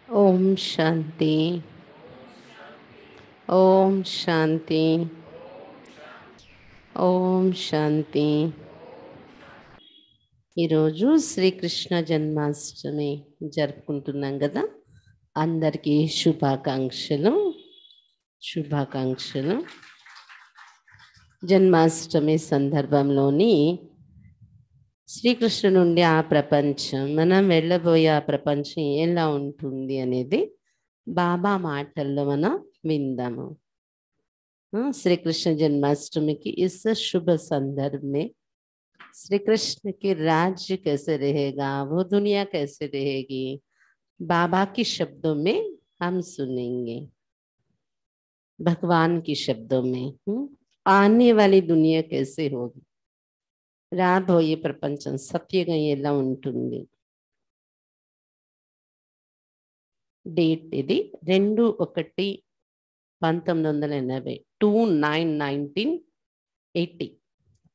ओम शांति। ओम शांति। ఓం శాంతి। ఈరోజు శ్రీకృష్ణ జన్మాష్టమి జరుపుకుంటున్నాం కదా, అందరికీ శుభాకాంక్షలు శుభాకాంక్షలు। జన్మాష్టమి సందర్భంలోని శ్రీకృష్ణుడి నుండి ఆ ప్రపంచం, మనం వెళ్ళబోయే ఆ ప్రపంచం ఎలా ఉంటుంది అనేది బాబా మాటల్లో మనం విందాము। श्री कृष्ण जन्माष्टमी की इस शुभ संदर्भ में श्री कृष्ण के राज्य कैसे रहेगा, वो दुनिया कैसे रहेगी, बाबा के शब्दों में हम सुनेंगे। भगवान के शब्दों में आने वाली दुनिया कैसे होगी, రాబోయే ప్రపంచం సత్యంగా ఎలా ఉంటుంది। డేట్ ఇది 2/1/1980, 2/9/1980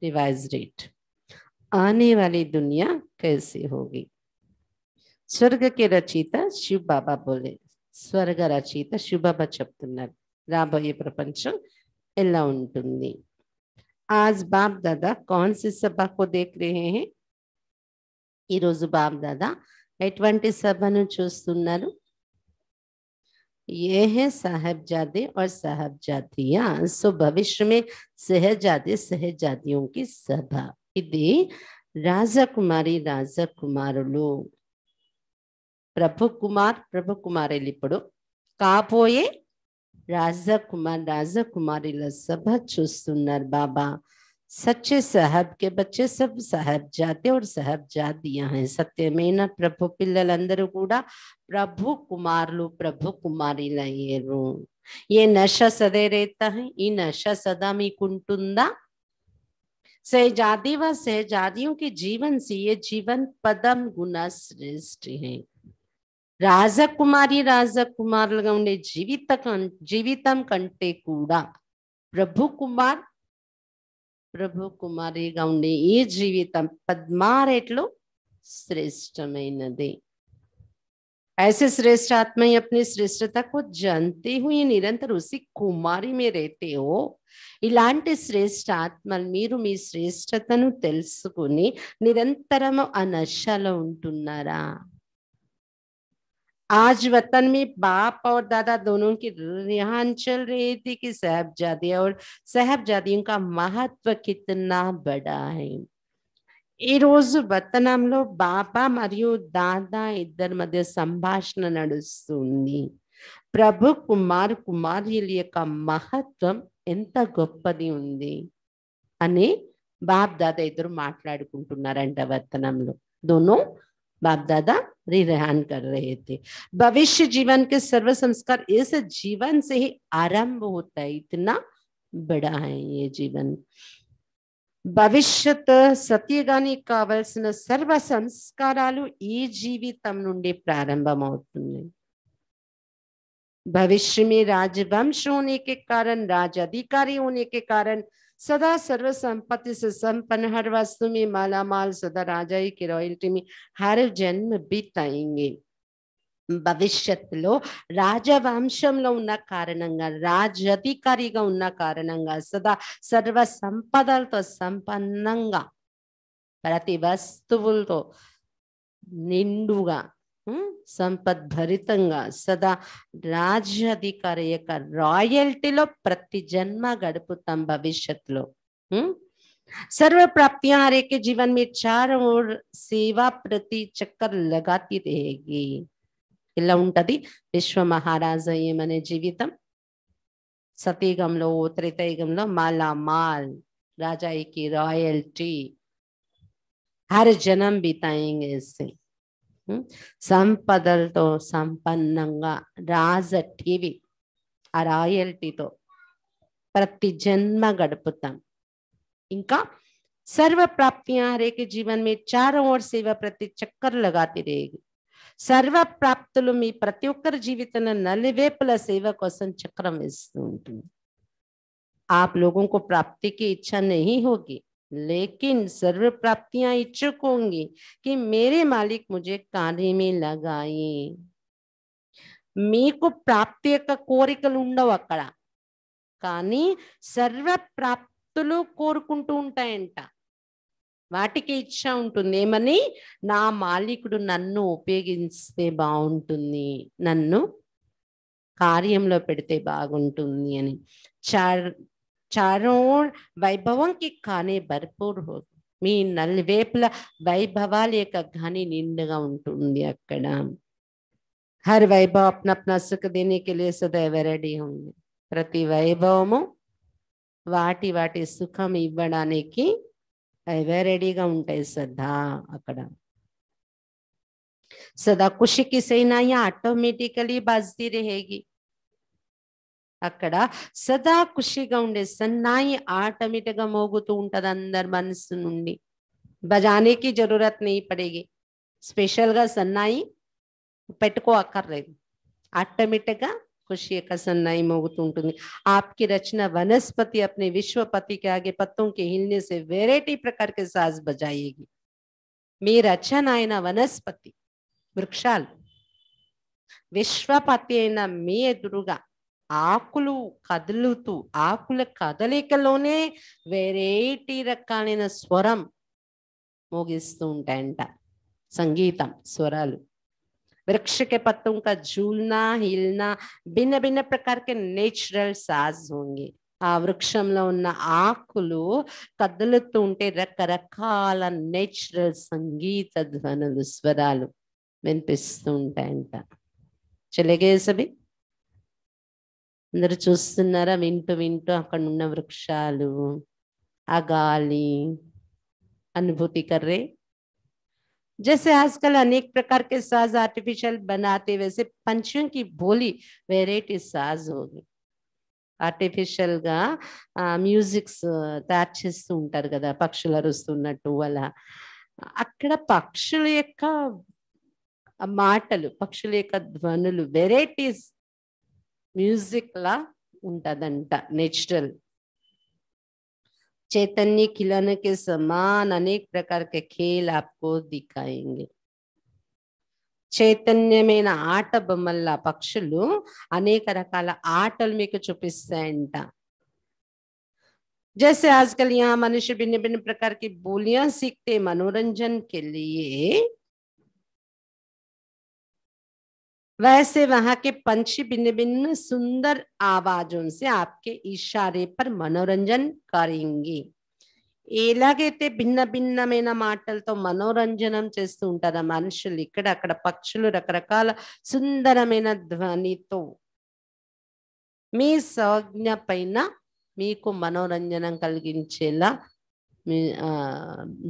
रिवाइज डेट। आने वाली दुनिया कैसी होगी। स्वर्ग के रचयिता शिव बाबा बोले, स्वर्ग रचयिता शिव बाबा చెప్తున్నారు రాబోయే ప్రపంచం ఎలా ఉంటుంది। आज बाप दादा कौन सी सभा को देख रहे हैं। ఈ రోజు బాప్ దాదా ఎటువంటి సభను చూస్తున్నారు। ये है साहबजादे और साहबजादियां, सो भविष्य में सहजादे सहजादियों की सभा। ఇది రాజకుమారి రాజకుమారులు, ప్రభు కుమార్ ప్రభు కుమారులు ఇప్పుడు కాబోయే రాజకుమార్ రాజకుమారుల సభ చూస్తున్నారు బాబా। सच्चे साहब के बच्चे सब साहबजादे और साहबजादियां हैं। సత్యమైన ప్రభు పిల్లలందరూ కూడా ప్రభు కుమారులు ప్రభు కుమారులయ్యారు। ये नशा सदै रहता है, ఈ నశ సదా మీకుంటుందా। सहजादी व सहजादियों के जीवन से ये जीवन पदम गुना श्रेष्ठ है। రాజకుమారి రాజకుమారులుగా ఉండే జీవితం కంటే కూడా ప్రభు కుమార్ ప్రభు కుమారిగా ఉండే ఈ జీవితం పద్మారెట్లు శ్రేష్టమైనది। ऐसे श्रेष्ठ आत्मा अपनी श्रेष्ठता को जानते हुए निरंतर उसी कुमारी में रहते हो। ఇలాంటి శ్రేష్ఠ ఆత్మలు మీరు మీ శ్రేష్టతను తెలుసుకుని నిరంతరము ఆ నశలో ఉంటున్నారా। आज वतन में बाप और दादा दोनों की रिहान चल रही थी कि साहबजादे और साहबजादियों का महत्व कितना बड़ा है। ఈ రోజు వతనంలో బాబా మరియు దాదా ఇద్దరి మధ్య సంభాషణ నడుస్తుంది। ప్రభు కుమార్ కుమారుల యొక్క మహత్వం ఎంత గొప్పది ఉంది అని బాప్ దాదా ఇద్దరు మాట్లాడుకుంటున్నారంట వతనంలో। दोनों बाप दादा रिहान कर रहे थे। भविष्य जीवन के सर्व संस्कार इस जीवन से ही आरंभ होता है, इतना बड़ा है ये जीवन। భవిష్యత్ సత్యగానికి కావలసిన సర్వ సంస్కారాలు ఈ జీవితం నుండి ప్రారంభమవుతున్నాయి। भविष्य में राजवंश होने के कारण, राज अधिकारी होने के कारण सदा सर्व संपत्ति से संपन्न, हर वस्तु में मालामाल, सदा राजाई की रॉयल्टी में हर जन्म बिताएंगे। భవిష్యత్తులో రాజవంశంలో ఉన్న కారణంగా, రాజధికారిగా ఉన్న కారణంగా సదా సర్వ సంపదలతో సంపన్నంగా, ప్రతి వస్తువులతో నిండుగా సంపద్భరితంగా సదా రాజ్యాధికారి యొక్క రాయల్టీలో ప్రతి జన్మ గడుపుతాం భవిష్యత్తులో। सर्व प्राप्तियां हर एक के जीवन में चारों ओर सेवा प्रति चक्कर लगाती रहेगी। ఇలా ఉంటది విశ్వ మహారాజయ్యం అనే జీవితం। సతయుగంలో త్రేతాయుగంలో మాలా మాల్, రాజాయి కి రాయల్టీ, హర్ జనం బితాయింగే ఇస్సే। సంపదలతో సంపన్నంగా రాజ టీవీ ఆ రాయల్టీతో ప్రతి జన్మ గడుపుతాం। ఇంకా सर्व प्राप्तियां हर एक जीवन में चारों ओर सेवा प्रति चक्कर लगाती रहेगी। సర్వ ప్రాప్తులు మీ ప్రతి ఒక్కరి జీవితంలో నలువైపుల సేవ కోసం చక్రం వేస్తూ ఉంటుంది। आप लोगों को प्राप्ति की इच्छा नहीं होगी, लेकिन सर्व प्राप्तियां इच्छुक होंगी कि मेरे मालिक मुझे कार्य में लगाए। మీకు ప్రాప్తి యొక్క కోరికలు ఉండవు అక్కడ, కానీ సర్వ ప్రాప్తులు కోరుకుంటూ ఉంటాయంట. వాటికి ఇచ్చ ఉంటుంది ఏమని, నా మాలికుడు నన్ను ఉపయోగిస్తే బాగుంటుంది, నన్ను కార్యంలో పెడితే బాగుంటుంది అని. चारों वैभवों की खाने भरपूर हो, మీ నలువైపుల వైభవాల యొక్క ఘని నిండుగా ఉంటుంది అక్కడ. हर वैभव अपना अपना सुख देने के लिए सदैव रेडी होंगे. ప్రతి వైభవము వాటి వాటి సుఖం ఇవ్వడానికి అవే రెడీగా ఉంటాయి సదా అక్కడ. सदा खुशी की सेनाएं ऑटोमेटिकली बाजती रहेगी. అక్కడ సదా ఖుషిగా ఉండే సన్నాయి ఆటోమేటిక్ గా మోగుతూ ఉంటది అందరి మనసు నుండి. బజానేకి జరూరత్ नहीं पड़ेगी, స్పెషల్ గా సన్నాయి పెట్టుకో అక్కర్లేదు, ఆటోమేటిక్ గా खुशी का सन्नाई मोगुतू ఉంటుంది. आपकी रचना वनस्पति अपने विश्वपति के आगे पत्तों के हिलने से वेराइटी प्रकार के साज बजाएगी. మీ రచన అయిన వనస్పతి వృక్షాలు విశ్వపతి అయిన మీ ఎదురుగా ఆకులు కదులుతూ, ఆకుల కదలికలోనే వెరైటీ రకాలైన స్వరం మోగిస్తూ ఉంటాయంట, సంగీతం స్వరాలు. वृक्ष के पत्तों का झूलना हिलना भिन्न भिन्न प्रकार के नेचुरल साज होंगे. ఆ వృక్షంలో ఉన్న ఆకులు కదులుతూ ఉంటే రకరకాల నేచురల్ సంగీత ధ్వనులు స్వరాలు వినిపిస్తూ ఉంటాయంట. చలేగే సభి అందరు చూస్తున్నారా, వింటూ వింటూ అక్కడ ఉన్న వృక్షాలు, ఆ గాలి अनुभूति कर रहे. जैसे आजकल अनेक प्रकार के साज आर्टिफिशियल बनाते, वैसे पंछियों की बोली वेराइटी साज होगी. ఆర్టిఫిషియల్ గా మ్యూజిక్స్ తయారు చేస్తూ ఉంటారు కదా, పక్షులు అరుస్తున్నట్టు అలా. అక్కడ పక్షుల యొక్క మాటలు, పక్షుల యొక్క ధ్వనులు వెరైటీస్ म्यूजिक ला ఉంటదంట, नेचुरल. चैतन्य खिलौने के समान अनेक प्रकार के खेल आपको दिखाएंगे. చైతన్యమైన ఆట బొమ్మల పక్షులు అనేక రకాల ఆటలు మీకు చూపిస్తాయంట. जैसे आजकल यहाँ मनुष्य भिन्न भिन्न प्रकार की बोलियां सीखते मनोरंजन के लिए, वैसे वहां के पंछी भिन्न भिन्न सुंदर आवाजों से आपके इशारे पर मनोरंजन करेंगे. ఎలాగైతే భిన్న భిన్నమైన మాటలతో మనోరంజనం చేస్తూ ఉంటారు మనుషులు, ఇక్కడ అక్కడ పక్షులు రకరకాల సుందరమైన ధ్వనితో మీ సంజ్ఞ పైన మీకు మనోరంజనం కలిగించేలా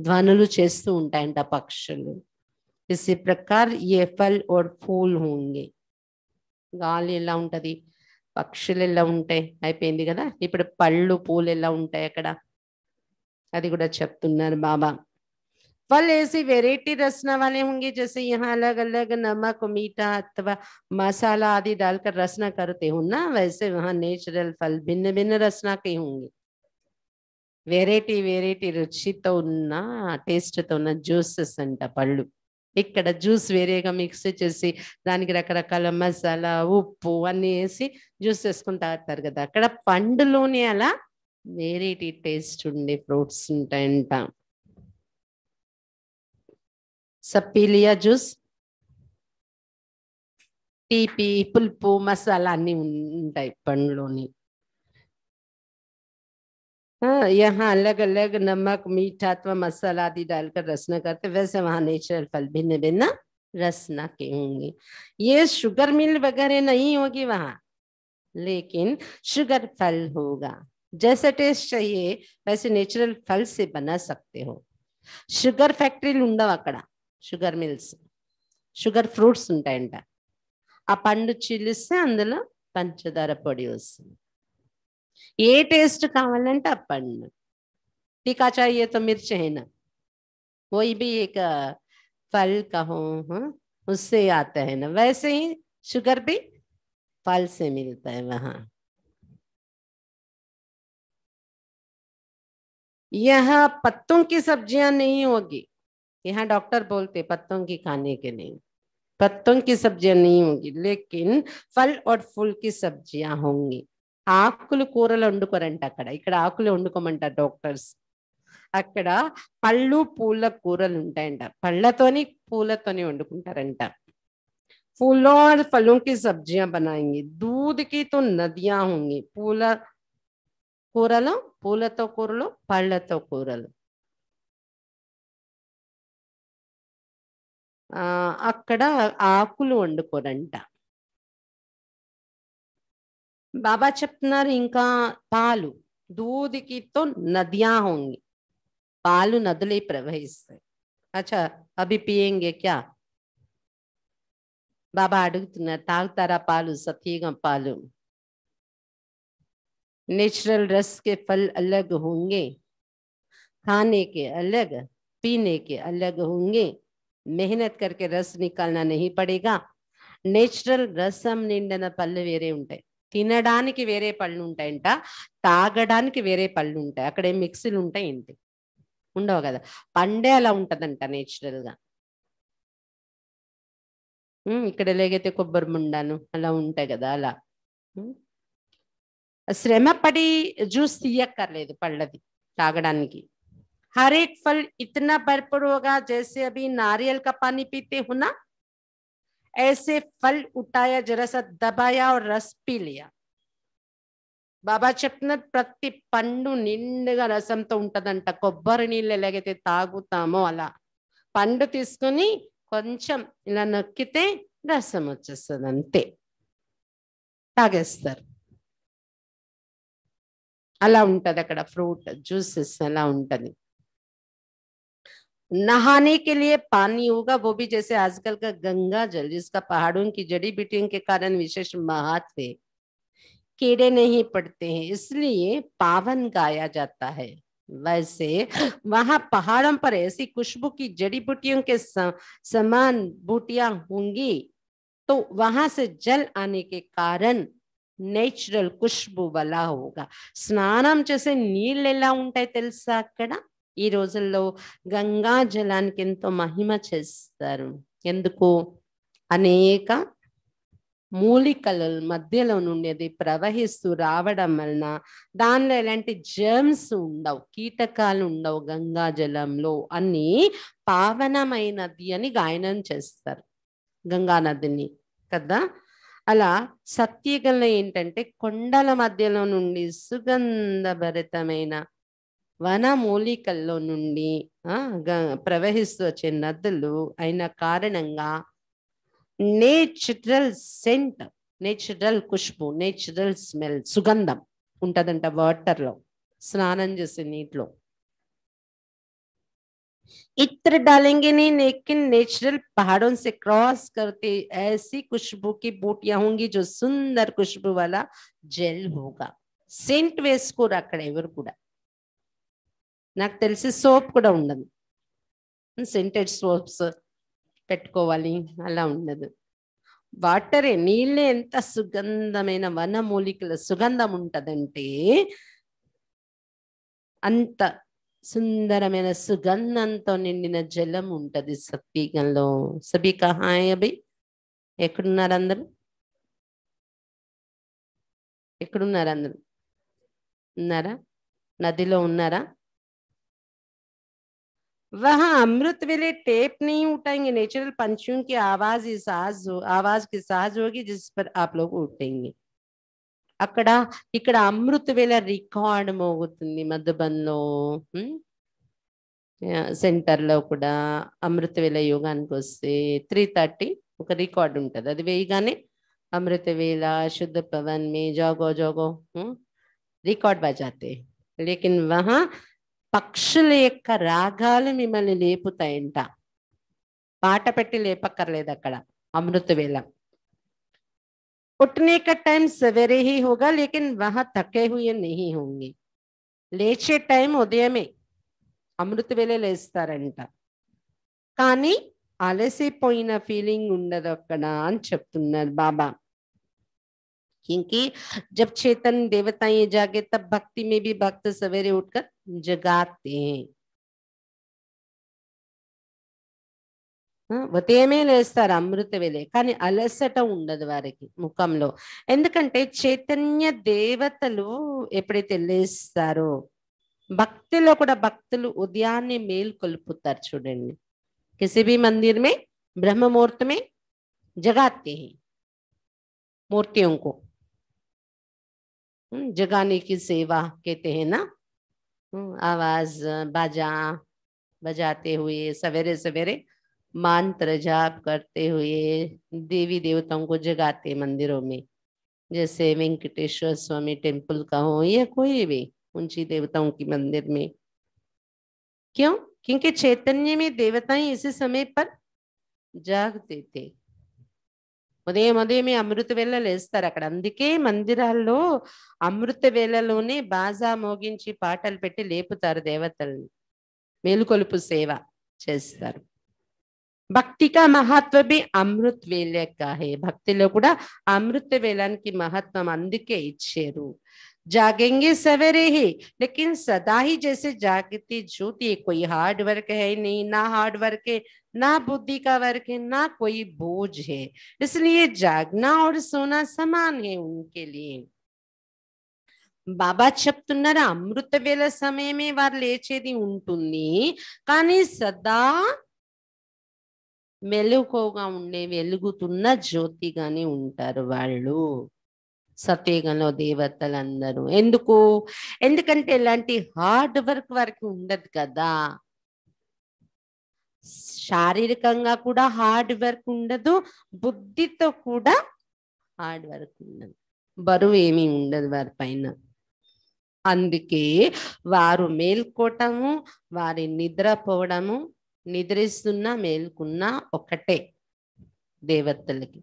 ధ్వనులు చేస్తూ ఉంటాయంట పక్షులు. इसी प्रकार ये फल और फूल होंगे. గాలి ఎలా ఉంటది, పక్షులు ఎలా ఉంటాయి, అయిపోయింది కదా. ఇప్పుడు పళ్ళు పూలు ఎలా ఉంటాయి అక్కడ, అది కూడా చెప్తున్నారు బాబా. फल ऐसी वेराइटी रचना वाले होंगे, जैसे यहाँ अलग अलग नमक मीठा अथवा मसाला आदि डालकर रचना करते हो ना, वैसे वहाँ नेचुरल फल भिन्न भिन्न रचना के होंगे. वेराइटी वेराइटी రుచితో ఉన్న టేస్ట్తో ఉన్న జ్యూసెస్ అంట పళ్ళు. ఇక్కడ జ్యూస్ వేరేగా మిక్స్ చేసి దానికి రకరకాల మసాలా ఉప్పు అన్ని వేసి జ్యూస్ వేసుకుని తాగుతారు కదా, అక్కడ పండులోనే అలా वेराइटी टेस्ट ఉండే ఫ్రూట్స్ ఉంటాయంట. सब पी लिया जूस, తీపి పులుపు మసాలా అన్ని ఉంటాయి పండులోని. यहाँ अलग अलग नमक मीठा अथवा मसाला आदि डालकर रसना करते, वैसे वहाँ नेचुरल फल भिन्न भिन्न रसना के होंगे. ये शुगर मिल वगैरह नहीं होगी वहाँ, लेकिन शुगर फल होगा. जैसा टेस्ट चाहिए वैसे नेचुरल फल से बना सकते हो. షుగర్ ఫ్యాక్టరీలు ఉండవు అక్కడ, షుగర్ మిల్స్. షుగర్ ఫ్రూట్స్ ఉంటాయంట, ఆ పండు చిలిస్తే అందులో పంచదార పొడి వస్తుంది. ఏ టేస్ట్ కావాలంటే ఆ పండు. तीखा चाहिए तो मिर्च है ना, कोई भी एक फल कहो उससे आता है ना, वैसे ही शुगर भी फल से मिलता है वहां. यहाँ पत्तों की सब्जियां नहीं होगी, यहाँ डॉक्टर बोलते पत्तों की खाने के नहीं, पत्तों की सब्जियां नहीं होंगी, लेकिन फल और फूल की सब्जियां होंगी. ఆకులు కూరలు వండుకోరంట అక్కడ, ఇక్కడ ఆకులు వండుకోమంటారు డాక్టర్స్. అక్కడ పళ్ళు పూల కూరలు ఉంటాయంట, పళ్ళతోని పూలతోని వండుకుంటారంట. फूलों और फलों की सब्जियां बनाएंगी. दूध की तो नदियां होंगी. కూరలు, పూలతో కూరలు, పళ్ళతో కూరలు. అక్కడ ఆకులు వండుకోరంట. బాబా చెప్తున్నారు ఇంకా పాలు, దూదికి తో నదియా హోంగి, పాలు నదులై ప్రవహిస్తాయి. అచ్చా అభి పియేంగే క్యా? బాబా అడుగుతున్నారు, తాగుతారా పాలు, సత్యగా పాలు? नेचुरल रस के फल अलग होंगे, खाने के अलग, पीने के अलग होंगे. मेहनत करके रस निकालना नहीं पड़ेगा. నేచురల్ రసం నిండిన పళ్ళు వేరే ఉంటాయి, తినడానికి వేరే పళ్ళు ఉంటాయంట, తాగడానికి వేరే పళ్ళు ఉంటాయి. అక్కడ ఏం మిక్సీలు ఉంటాయి ఏంటి? ఉండవు కదా. పండే అలా ఉంటదంట నేచురల్ గా. ఇక్కడ లేగైతే కొబ్బరి ముండాను అలా ఉంటాయి కదా, అలా శ్రమ పడి జ్యూస్ తీయక్కర్లేదు పళ్ళది తాగడానికి. हर एक फल इतना भरपूर होगा जैसे अभी नारियल का पानी पीते हो ना, ऐसे फल उठाया, जरा सा दबाया और रस पी लिया. బాబా చెప్తున్న ప్రతి పండు నిండుగా రసంతో ఉంటదంట. కొబ్బరి నీళ్ళు ఎలాగైతే తాగుతామో అలా పండు తీసుకొని కొంచెం ఇలా నొక్కితే రసం వచ్చేస్తుంది, అంతే తాగేస్తారు. అలా ఉంటది అక్కడ ఫ్రూట్ జ్యూసెస్ అలా ఉంటది. नहाने के लिए पानी होगा, वो भी जैसे आजकल का गंगा जल, जिसका पहाड़ों की जड़ी बूटियों के कारण विशेष महत्व है. कीड़े नहीं पड़ते हैं इसलिए पावन गाया जाता है. वैसे वहां पहाड़ों पर ऐसी खुशबू की जड़ी बूटियों के समान बूटियां होंगी, तो वहां से जल आने के कारण నేచురల్ ఖుష్బు వలా హోగా. స్నానం చేసే నీళ్ళు ఎలా ఉంటాయి తెలుసా అక్కడ? ఈ రోజుల్లో గంగా జలానికి ఎంతో మహిమ చేస్తారు. ఎందుకు? అనేక మూలికల మధ్యలో నుండి అది ప్రవహిస్తూ రావడం వలన దానిలో ఎలాంటి జర్మ్స్ ఉండవు, కీటకాలు ఉండవు గంగా జలంలో అని పావనమైనది అని గాయనం చేస్తారు గంగా నదిని కదా. అలా సత్యగంలో ఏంటంటే కొండల మధ్యలో నుండి సుగంధభరితమైన వన మూలికల్లో నుండి ప్రవహిస్తూ వచ్చే నదులు అయిన కారణంగా నేచురల్ సెంట్, నేచురల్ ఖుష్బు, నేచురల్ స్మెల్, సుగంధం ఉంటదంట వాటర్ లో, స్నానం చేసే నీటిలో. इत्र डालेंगे नहीं, लेकिन नेचुरल पहाड़ों से क्रॉस करते ऐसी खुशबू की बूटियां होंगी जो सुंदर खुशबू वाला जेल होगा. सेंट వేసుకోరు అక్కడ ఎవరు కూడా, నాకు తెలిసి సోప్ కూడా ఉండదు, సెంటెడ్ సోప్స్ పెట్టుకోవాలి అలా ఉండదు. వాటరే, నీళ్ళే ఎంత సుగంధమైన వన మూలికల సుగంధం ఉంటదంటే అంత సుందరమైన సుగంధంతో నిండిన జలం ఉంటది సత్యగంలో. సభీ కహా హై అభి? ఎక్కడున్నారు అందరూ? ఎక్కడున్నారు అందరూ? ఉన్నారా? నదిలో ఉన్నారా? वहां अमृत वेले टेप नहीं उठाएंगे, नेचुरल पंछियों की आवाज की साज होगी जिस पर आप लोग उठेंगे. అక్కడ ఇక్కడ అమృత వేళ రికార్డ్ మోగుతుంది మధుబన్లో, సెంటర్ లో కూడా. అమృత వేళ యోగానికి వస్తే 3:30 ఒక రికార్డ్ ఉంటది, అది వేయగానే అమృత వేళ శుద్ధ పవన్ మే జాగో జాగో రికార్డ్ బజాతే. లేకిన్ వహా పక్షుల యొక్క రాగాలు మిమ్మల్ని లేపుతాయంట, పాట పెట్టి లేపక్కర్లేదు అక్కడ అమృత వేళ. उठने का टाइम सवेरे ही होगा, लेकिन वहां थके हुए नहीं होंगे. లేచే టైం ఉదయమే, అమృత వేళ లేస్తారంట, కానీ అలసిపోయిన ఫీలింగ్ ఉండదు అక్కడ అని చెప్తున్నారు బాబా. क्योंकि जब चेतन देवताएं जागे तब भक्ति में भी भक्त सवेरे उठकर जगाते हैं. ఉదయమే లేస్తారు అమృత వేలే, కానీ అలసట ఉండదు వారికి ముఖంలో. ఎందుకంటే చైతన్య దేవతలు ఎప్పుడైతే లేస్తారో, భక్తిలో కూడా భక్తులు ఉదయాన్నే మేల్కొల్పుతారు చూడండి. किसी भी मंदिर में ब्रह्म मुहूर्त में जगाते हैं मूर्तियों को, जगाने की सेवा कहते हैं ना। आवाज बाजा बजाते हुए सवेरे सवेरे मंत्र जाप करते हुए देवी देवताओं को जगाते मंदिरों में, जैसे वेंकटेश्वर स्वामी टेम्पल का हो या कोई भी ऊंची देवताओं की मंदिर में। क्यों? क्योंकि चैतन्य में देवताएं इसी समय पर जागते थे। ఉదయం ఉదయమే అమృత వేళలు వేస్తారు అక్కడ. అందుకే మందిరాల్లో అమృత వేళలోనే బాజా మోగించి పాటలు పెట్టి లేపుతారు దేవతల్ని, మేలుకొలుపు సేవ చేస్తారు. భక్తి కా మహత్వ भी అమృత వేళ का है. భక్తిలో కూడా అమృత వేళానికి మహత్వం అందుకే ఇచ్చారు. जागेंगे सवेरे ही, लेकिन सदा ही जैसे जागती ज्योति, कोई हार्ड वर्क है नहीं, ना हार्ड वर्क है, ना बुद्धि का वर्क है, ना कोई बोझ है, इसलिए जागना और सोना समान है उनके लिए. బాబా చెప్తున్నారు అమృత వేళ సమయమే వారు లేచేది ఉంటుంది, కానీ సదా మెలకువగా ఉండే వెలుగుతున్న జ్యోతిగానే ఉంటారు వాళ్ళు, సత్యగంలో దేవతలందరూ. ఎందుకు? ఎందుకంటే ఇలాంటి హార్డ్ వర్క్ వారికి ఉండదు కదా. శారీరకంగా కూడా హార్డ్ వర్క్ ఉండదు, బుద్ధితో కూడా హార్డ్ వర్క్ ఉండదు, బరువు ఏమీ ఉండదు వారి పైన. అందుకే వారు మేల్కోవటము, వారి నిద్రపోవడము, నిద్రిస్తున్నా మేల్కున్నా ఒకటే దేవతలకి.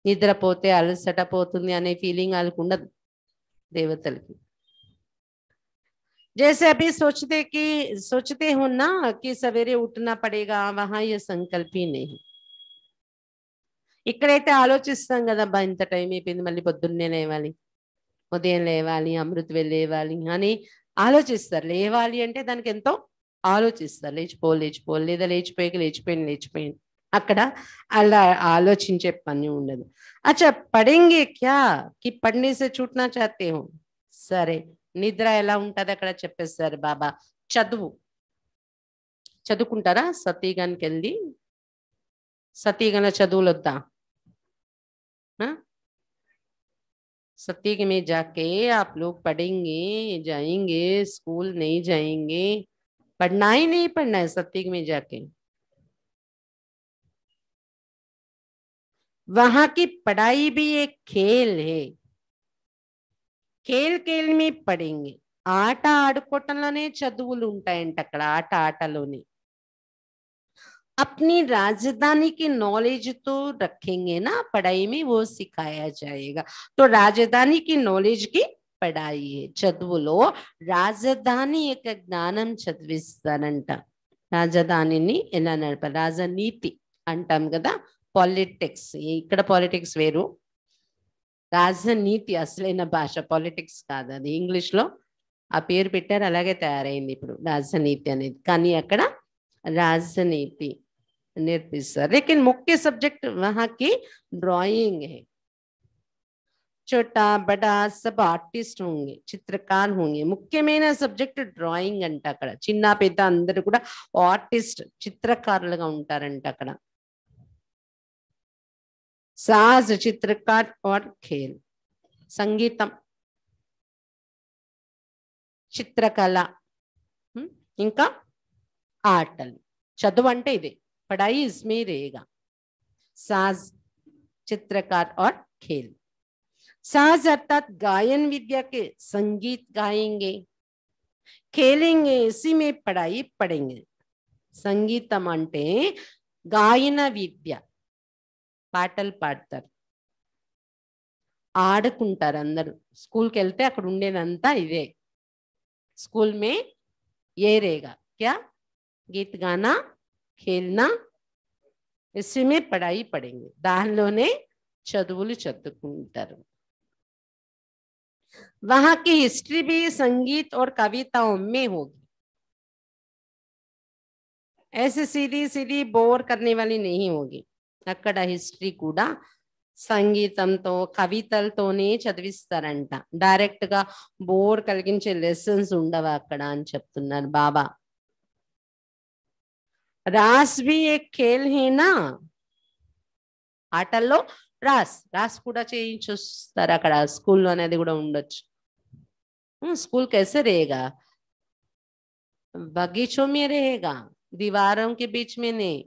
నిద్రపోతే అలసట పోతుంది అనే ఫీలింగ్ వాళ్ళకు ఉండదు దేవతలకి. जैसे अभी सोचते हो ना कि सवेरे उठना पड़ेगा, वहां ये संकल्प ही नहीं. ఇక్కడైతే ఆలోచిస్తాం కదా, బా ఇంత టైం అయిపోయింది, మళ్ళీ పొద్దున్నే లేవాలి, ఉదయం లేవాలి, అమృత లేవాలి అని ఆలోచిస్తారు. లేవాలి అంటే దానికి ఎంతో ఆలోచిస్తారు. లేచిపో లేదా లేచిపోయింది. అక్కడ అలా ఆలోచించే పని ఉండదు. అచ్చా పడేంగే క్యా కి పడనే సే छूटना चाहते हो. సరే, నిద్ర ఎలా ఉంటది అక్కడ చెప్పేస్తారు బాబా. చదువుకుంటారా సతీగన్కి వెళ్ళి? సతీగన చదువులు వద్దా? सत्य में जाके आप लोग पढ़ेंगे, जाएंगे, स्कूल नहीं जाएंगे, पढ़ना ही नहीं पढ़ना है सत्य में जाके. वहां की पढ़ाई भी एक खेल है. खेल में पढ़ेंगे. ఆట ఆడుకోవటంలోనే చదువులు ఉంటాయంట అక్కడ. ఆటలోనే अपनी राजधानी की नॉलेज तो रखेंगे ना, पढ़ाई में वो सिखाया जाएगा. तो राजधानी की नॉलेज की पढ़ाई है. చదువులో రాజధాని యొక్క జ్ఞానం చదివిస్తారంట. రాజధానిని ఎలా నడపాలి, రాజనీతి అంటాం కదా, పాలిటిక్స్. ఇక్కడ పాలిటిక్స్ వేరు, రాజనీతి అసలైన భాష, పాలిటిక్స్ కాదు అది. ఇంగ్లీష్ లో ఆ పేరు పెట్టారు, అలాగే తయారైంది ఇప్పుడు రాజనీతి అనేది. కానీ అక్కడ राजनीति निर्पिस्तार. लेकिन मुख्य सब्जेक्ट वहां की ड्राइंग है. छोटा बड़ा सब आर्टिस्ट होंगे, चित्रकार होंगे. ముఖ్యమైన సబ్జెక్ట్ డ్రాయింగ్ అంట అక్కడ. చిన్న పెద్ద అందరూ కూడా ఆర్టిస్ట్, చిత్రకారులుగా ఉంటారంట అక్కడ. साज चित्रकार और खेल, సంగీతం, చిత్రకళ, ఇంకా ఆటలు. చదువు అంటే ఇదే, पढ़ाई इसमें रहेगा. साज चित्रकार और खेल. साज अर्थात गायन विद्या के संगीत गाएंगे, खेलेंगे, इसी में पढ़ाई पढ़ेंगे. సంగీతం అంటే గాయన విద్య, పాటలు పాడతారు, ఆడుకుంటారు అందరూ. స్కూల్కి వెళ్తే అక్కడ ఉండేదంతా ఇదే. स्कूल में ये रहेगा क्या, गीत गाना, खेलना, इसी में पढ़ाई पढ़ेंगे. దానిలోనే చదువులు చదువుకుంటారు. वहां की हिस्ट्री भी संगीत और कविताओं में होगी. ऐसे सीधी सीधी बोर करने वाली नहीं होगी. అక్కడ హిస్టరీ కూడా సంగీతంతో కవితలతోనే చదివిస్తారంట. డైరెక్ట్ గా బోర్ కలిగించే లెసన్స్ ఉండవు అక్కడ అని చెప్తున్నారు బాబా. రాస్ भी एक खेल है ना, ఆటల్లో రాస్ కూడా చేయించొస్తారు అక్కడ స్కూల్లో అనేది కూడా ఉండొచ్చు. स्कूल कैसे रहेगा, बगीचों में रहेगा, दीवारों के बीच में नहीं.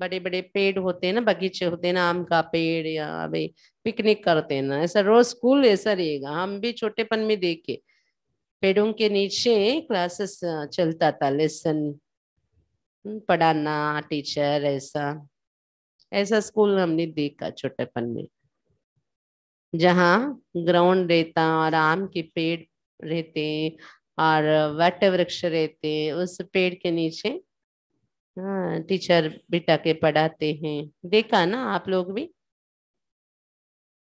बड़े बड़े पेड़ होते हैं ना, बगीचे होते हैं ना, आम का पेड़ या भाई पिकनिक करते हैं ना, ऐसा रोज स्कूल ऐसा रहेगा. हम भी छोटेपन में देखे पेड़ों के नीचे क्लासेस चलता था, लेसन पढ़ाना टीचर, ऐसा ऐसा स्कूल हमने देखा छोटेपन में, जहाँ ग्राउंड रहता और आम के पेड़ रहते और वट वृक्ष रहते, उस पेड़ के नीचे टीचर बिठा के पढ़ाते हैं. देखा ना आप लोग भी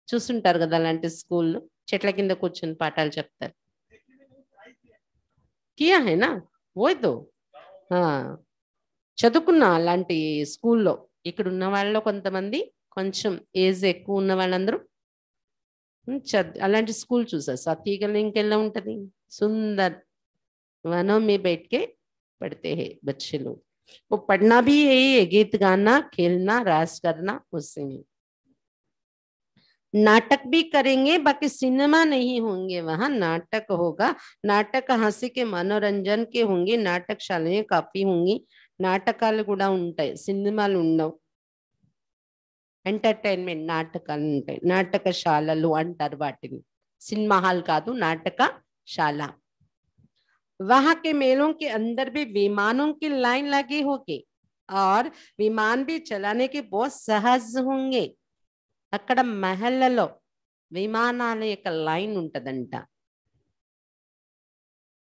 చూస్తుంటారు కదా అలాంటి స్కూల్, చెట్ల కింద కూర్చొని పాఠాలు చెప్తారు. కియా హై నా ఓయ్ తో చదువుకున్నా అలాంటి స్కూల్లో. ఇక్కడ ఉన్న వాళ్ళలో కొంతమంది కొంచెం ఏజ్ ఎక్కువ ఉన్న వాళ్ళందరూ అలాంటి స్కూల్ చూసారు. సతీగల్ ఇంకెలా ఉంటది, సుందర్ वनों में बैठ के पढ़ते हैं बच्चे लोग. वो पढ़ना भी यही है, गीत गाना, खेलना, रास करना, उससे में नाटक भी करेंगे. बाकी सिनेमा नहीं होंगे, वहां नाटक होगा. नाटक हंसी के मनोरंजन के होंगे. नाटकशालाएं काफी होंगी, నాటకాలు కూడా ఉంటాయి, సినిమాలు ఉండవు. ఎంటర్టైన్మెంట్ నాటకాలు ఉంటాయి, నాటకశాలలు అంటారు వాటిని. సినిమా హాల్ కాదు, నాటకశాల. वहां के मेलों के अंदर भी विमानों की लाइन लगी होगी और विमान भी चलाने के बहुत सहज होंगे. అక్కడ మహల్లలో విమానాల యొక్క లైన్ ఉంటదంట.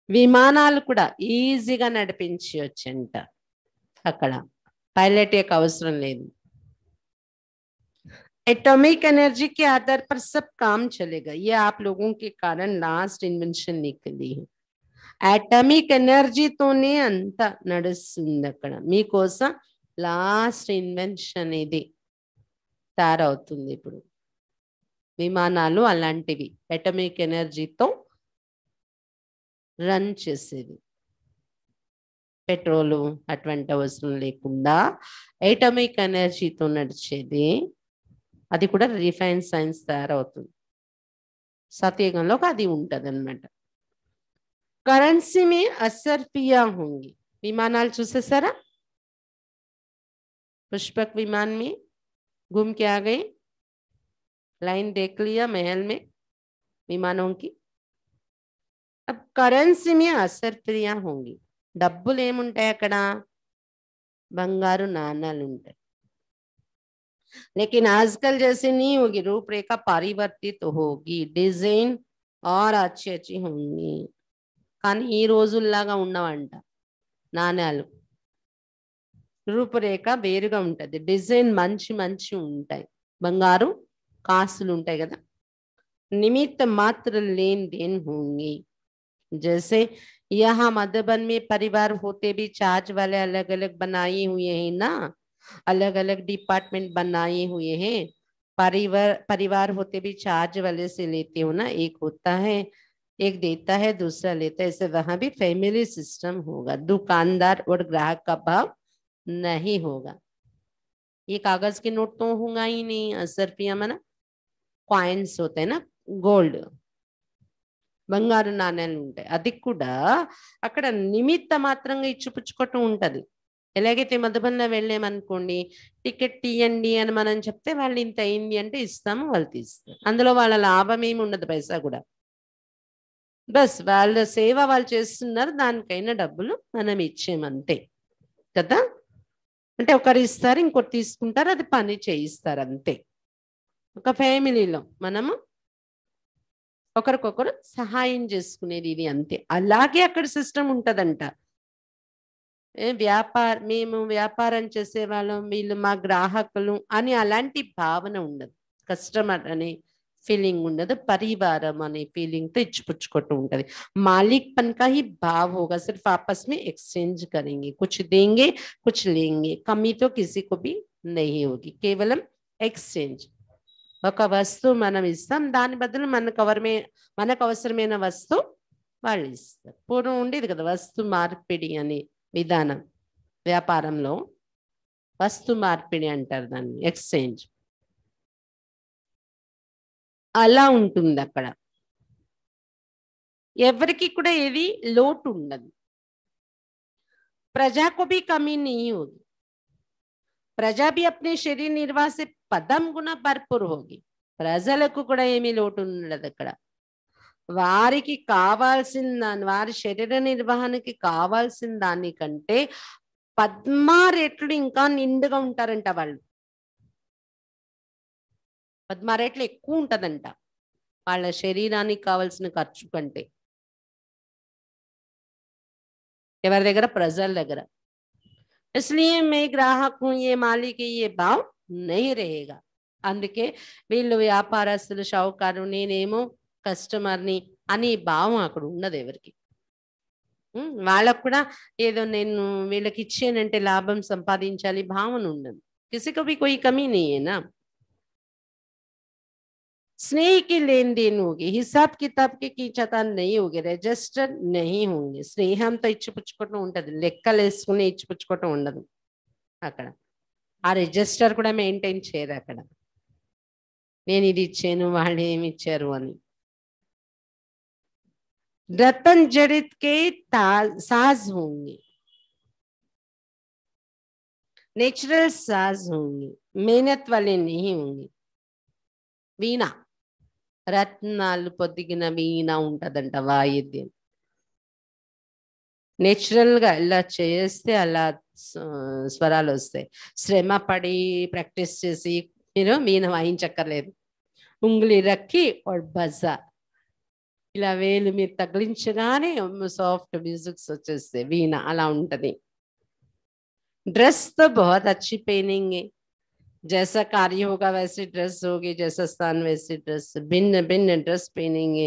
విమానాలు కూడా ఈజీగా నడిపించవచ్చంట అక్కడ, పైలట్ యొక్క అవసరం లేదు. एटॉमिक एनर्जी के आधार पर सब काम चलेगा. ये आप लोगों के कारण लास्ट इन्वेंशन निकली है. एटॉमिक ఎనర్జీతోనే అంత నడుస్తుంది అక్కడ. మీకోసం లాస్ట్ ఇన్వెన్షన్ ఇది తయారవుతుంది ఇప్పుడు. విమానాలు అలాంటివి ఎటమిక్ ఎనర్జీతో రన్ చేసేది. పెట్రోలు అటువంటి అవసరం లేకుండా ఎటమిక్ ఎనర్జీతో నడిచేది. అది కూడా రిఫైన్ సైన్స్ తయారవుతుంది. సత్యయుగంలో అది ఉంటది అన్నమాట. కరెన్సీ మే అసర్ఫియా होंगी. విమానాలు చూసేసారా, पुष्पक विमान में घूम के आ गए, लाइन देख लिया महल में विमानों की. अब करेंसी में असरफिया होंगी. డబ్బులు ఏముంటాయి అక్కడ, బంగారు నాణాలు ఉంటాయి. लेकिन आजकल जैसे नहीं होगी, रूपरेखा परिवर्तित होगी, डिजाइन और अच्छी अच्छी होंगी. కానీ ఈ రోజుల్లాగా ఉండవంట నాణ్యాలు. రూపురేఖ వేరుగా ఉంటది, డిజైన్ మంచి మంచి ఉంటాయి, బంగారు కాసులు ఉంటాయి కదా. निमित्त मात्र लेन देन होंगे. जैसे यहाँ मधुबन में परिवार होते भी चार्ज वाले अलग अलग बनाए हुए हैं ना, अलग अलग डिपार्टमेंट बनाए हुए हैं. परिवार होते भी चार्ज वाले से लेते हो ना, एक होता है, एक देता है दूसरा लेता है. ऐसे वहां भी फैमिली सिस्टम होगा. दुकानदार और ग्राहक का भाव नहीं होगा. ये कागज के नोट तो होगा ही नहीं. असरफिया में ना కాయిన్స్ होते ना, గోల్డ్ బంగారు నాణ్యాలు ఉంటాయి. అది కూడా అక్కడ నిమిత్త మాత్రంగా ఇచ్చిపుచ్చుకోవటం ఉంటది. ఎలాగైతే మధుబన్లో వెళ్ళామనుకోండి, టికెట్ తీయండి అని మనం చెప్తే వాళ్ళు ఇంత అయింది అంటే ఇస్తాము, వాళ్ళు తీస్తారు. అందులో వాళ్ళ లాభం ఏమి ఉండదు, పైసా కూడా. బస్ వాళ్ళ సేవ వాళ్ళు చేస్తున్నారు, దానికైనా డబ్బులు మనం ఇచ్చేమంతే కదా. అంటే ఒకరు ఇస్తారు, ఇంకొకరు తీసుకుంటారు, అది పని చేయిస్తారు అంతే. ఒక ఫ్యామిలీలో మనము ఒకరికొకరు సహాయం చేసుకునేది ఇది అంతే. అలాగే అక్కడ సిస్టమ్ ఉంటదంట. మేము వ్యాపారం చేసే వాళ్ళం, వీళ్ళు మా గ్రాహకులు అని అలాంటి భావన ఉండదు. కస్టమర్ అనే ఫీలింగ్ ఉండదు, పరివారం అనే ఫీలింగ్ తో ఇచ్చిపుచ్చుకుంటూ ఉంటది. मालिक पन का ही भाव होगा, सिर्फ आपस में एक्सचेंज करेंगे, कुछ देंगे कुछ लेंगे, कमी तो किसी को भी नहीं होगी, केवलम एक्सचेंज. ఒక వస్తువు మనం ఇస్తాం, దాని బదులు మనకు అవసరమైన వస్తువు వాళ్ళు ఇస్తారు. పూర్వం ఉండేది కదా వస్తు మార్పిడి అనే విధానం, వ్యాపారంలో వస్తు మార్పిడి అంటారు దాన్ని, ఎక్స్చేంజ్. అలా ఉంటుంది అక్కడ. ఎవరికి కూడా ఏది లోటు ఉండదు. प्रजा को भी कमी नहीं होगी, प्रजा भी अपने शरीर निर्वाह से पदम गुना भरपूर होगी. ప్రజలకు కూడా ఏమీ లోటు ఉండదు అక్కడ. వారికి కావాల్సిన దాన్ని, వారి శరీర నిర్వహణకి కావాల్సిన దానికంటే పద్మా రెట్లు ఇంకా నిండుగా ఉంటారంట వాళ్ళు. పద్మా రెట్లు ఎక్కువ ఉంటదంట వాళ్ళ శరీరానికి కావాల్సిన ఖర్చు కంటే. ఎవరి దగ్గర? ప్రజల దగ్గర. इसलिए मैं ग्राहक हूं, ये मालिक है, ये भाव नहीं रहेगा. అందుకే వీళ్ళు వ్యాపారస్తులు, షావుకారు, నేనేమో కస్టమర్ని అని భావం అక్కడ ఉండదు ఎవరికి. వాళ్ళకు కూడా ఏదో నేను వీళ్ళకి ఇచ్చానంటే లాభం సంపాదించాలి భావన ఉండదు. కిసికి भी कोई कमी नहीं है ना. स्नेह की लेन देन होगी, हिसाब किताब की कीचता नहीं होगी, रजिस्टर नहीं होंगे. స్నేహంతో ఇచ్చిపుచ్చుకోవటం ఉంటది, లెక్కలు వేసుకుని ఇచ్చిపుచ్చుకోవటం ఉండదు అక్కడ. ఆ రిజిస్టర్ కూడా మెయింటైన్ చేయరు అక్కడ, నేను ఇది ఇచ్చాను వాళ్ళు ఏమి ఇచ్చారు అని. रतन जड़ित के साज होंगे, नेचुरल साज होंगे, मेहनत वाले नहीं होंगे. వీణ, రత్నాలు పొదిగిన వీణ ఉంటదంట వాయిద్యం. నేచురల్ గా ఇలా చేస్తే అలా స్వరాలు వస్తాయి. శ్రమ పడి ప్రాక్టీస్ చేసి మీరు వీణ వాయించక్కర్లేదు. ఉంగులి రక్కి బజా ఇలా వేలు మీరు తగిలించగానే సాఫ్ట్ మ్యూజిక్స్ వచ్చేస్తాయి, వీణ అలా ఉంటది. ड्रेस तो बहुत अच्छी पहनेंगे, जैसा कार्य होगा वैसे ड्रेस होगी, जैसा स्थान वैसे ड्रेस, भिन्न भिन्न ड्रेस पहनेंगे.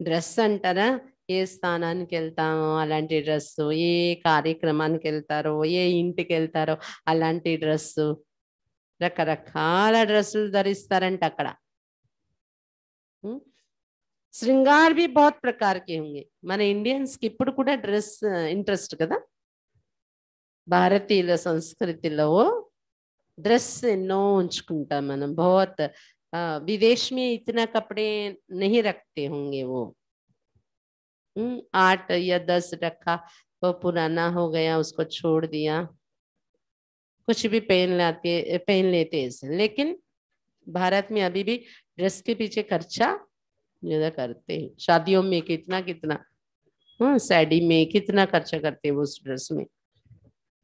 డ్రెస్ అంటారా, ఏ స్థానానికి వెళ్తామో అలాంటి డ్రెస్సు, ఏ కార్యక్రమానికి వెళ్తారో, ఏ ఇంటికి వెళ్తారో అలాంటి డ్రెస్సు, రకరకాల డ్రెస్సులు ధరిస్తారంట అక్కడ. श्रृंगार भी बहुत प्रकार के होंगे. మన ఇండియన్స్ కి ఇప్పుడు కూడా డ్రెస్ ఇంట్రెస్ట్ కదా. భారతీయుల సంస్కృతిలో డ్రెస్ ఎన్నో ఉంచుకుంటాం మనం. बहुत विदेश में इतना कपड़े नहीं रखते होंगे वो. 8 या 10 रखा, वो पुराना हो गया उसको छोड़ दिया, कुछ भी पहन लेते ऐसे. लेकिन भारत में अभी भी ड्रेस के पीछे खर्चा ज्यादा करते हैं. शादियों में कितना कितना, साड़ी में कितना खर्चा करते हैं उस ड्रेस में.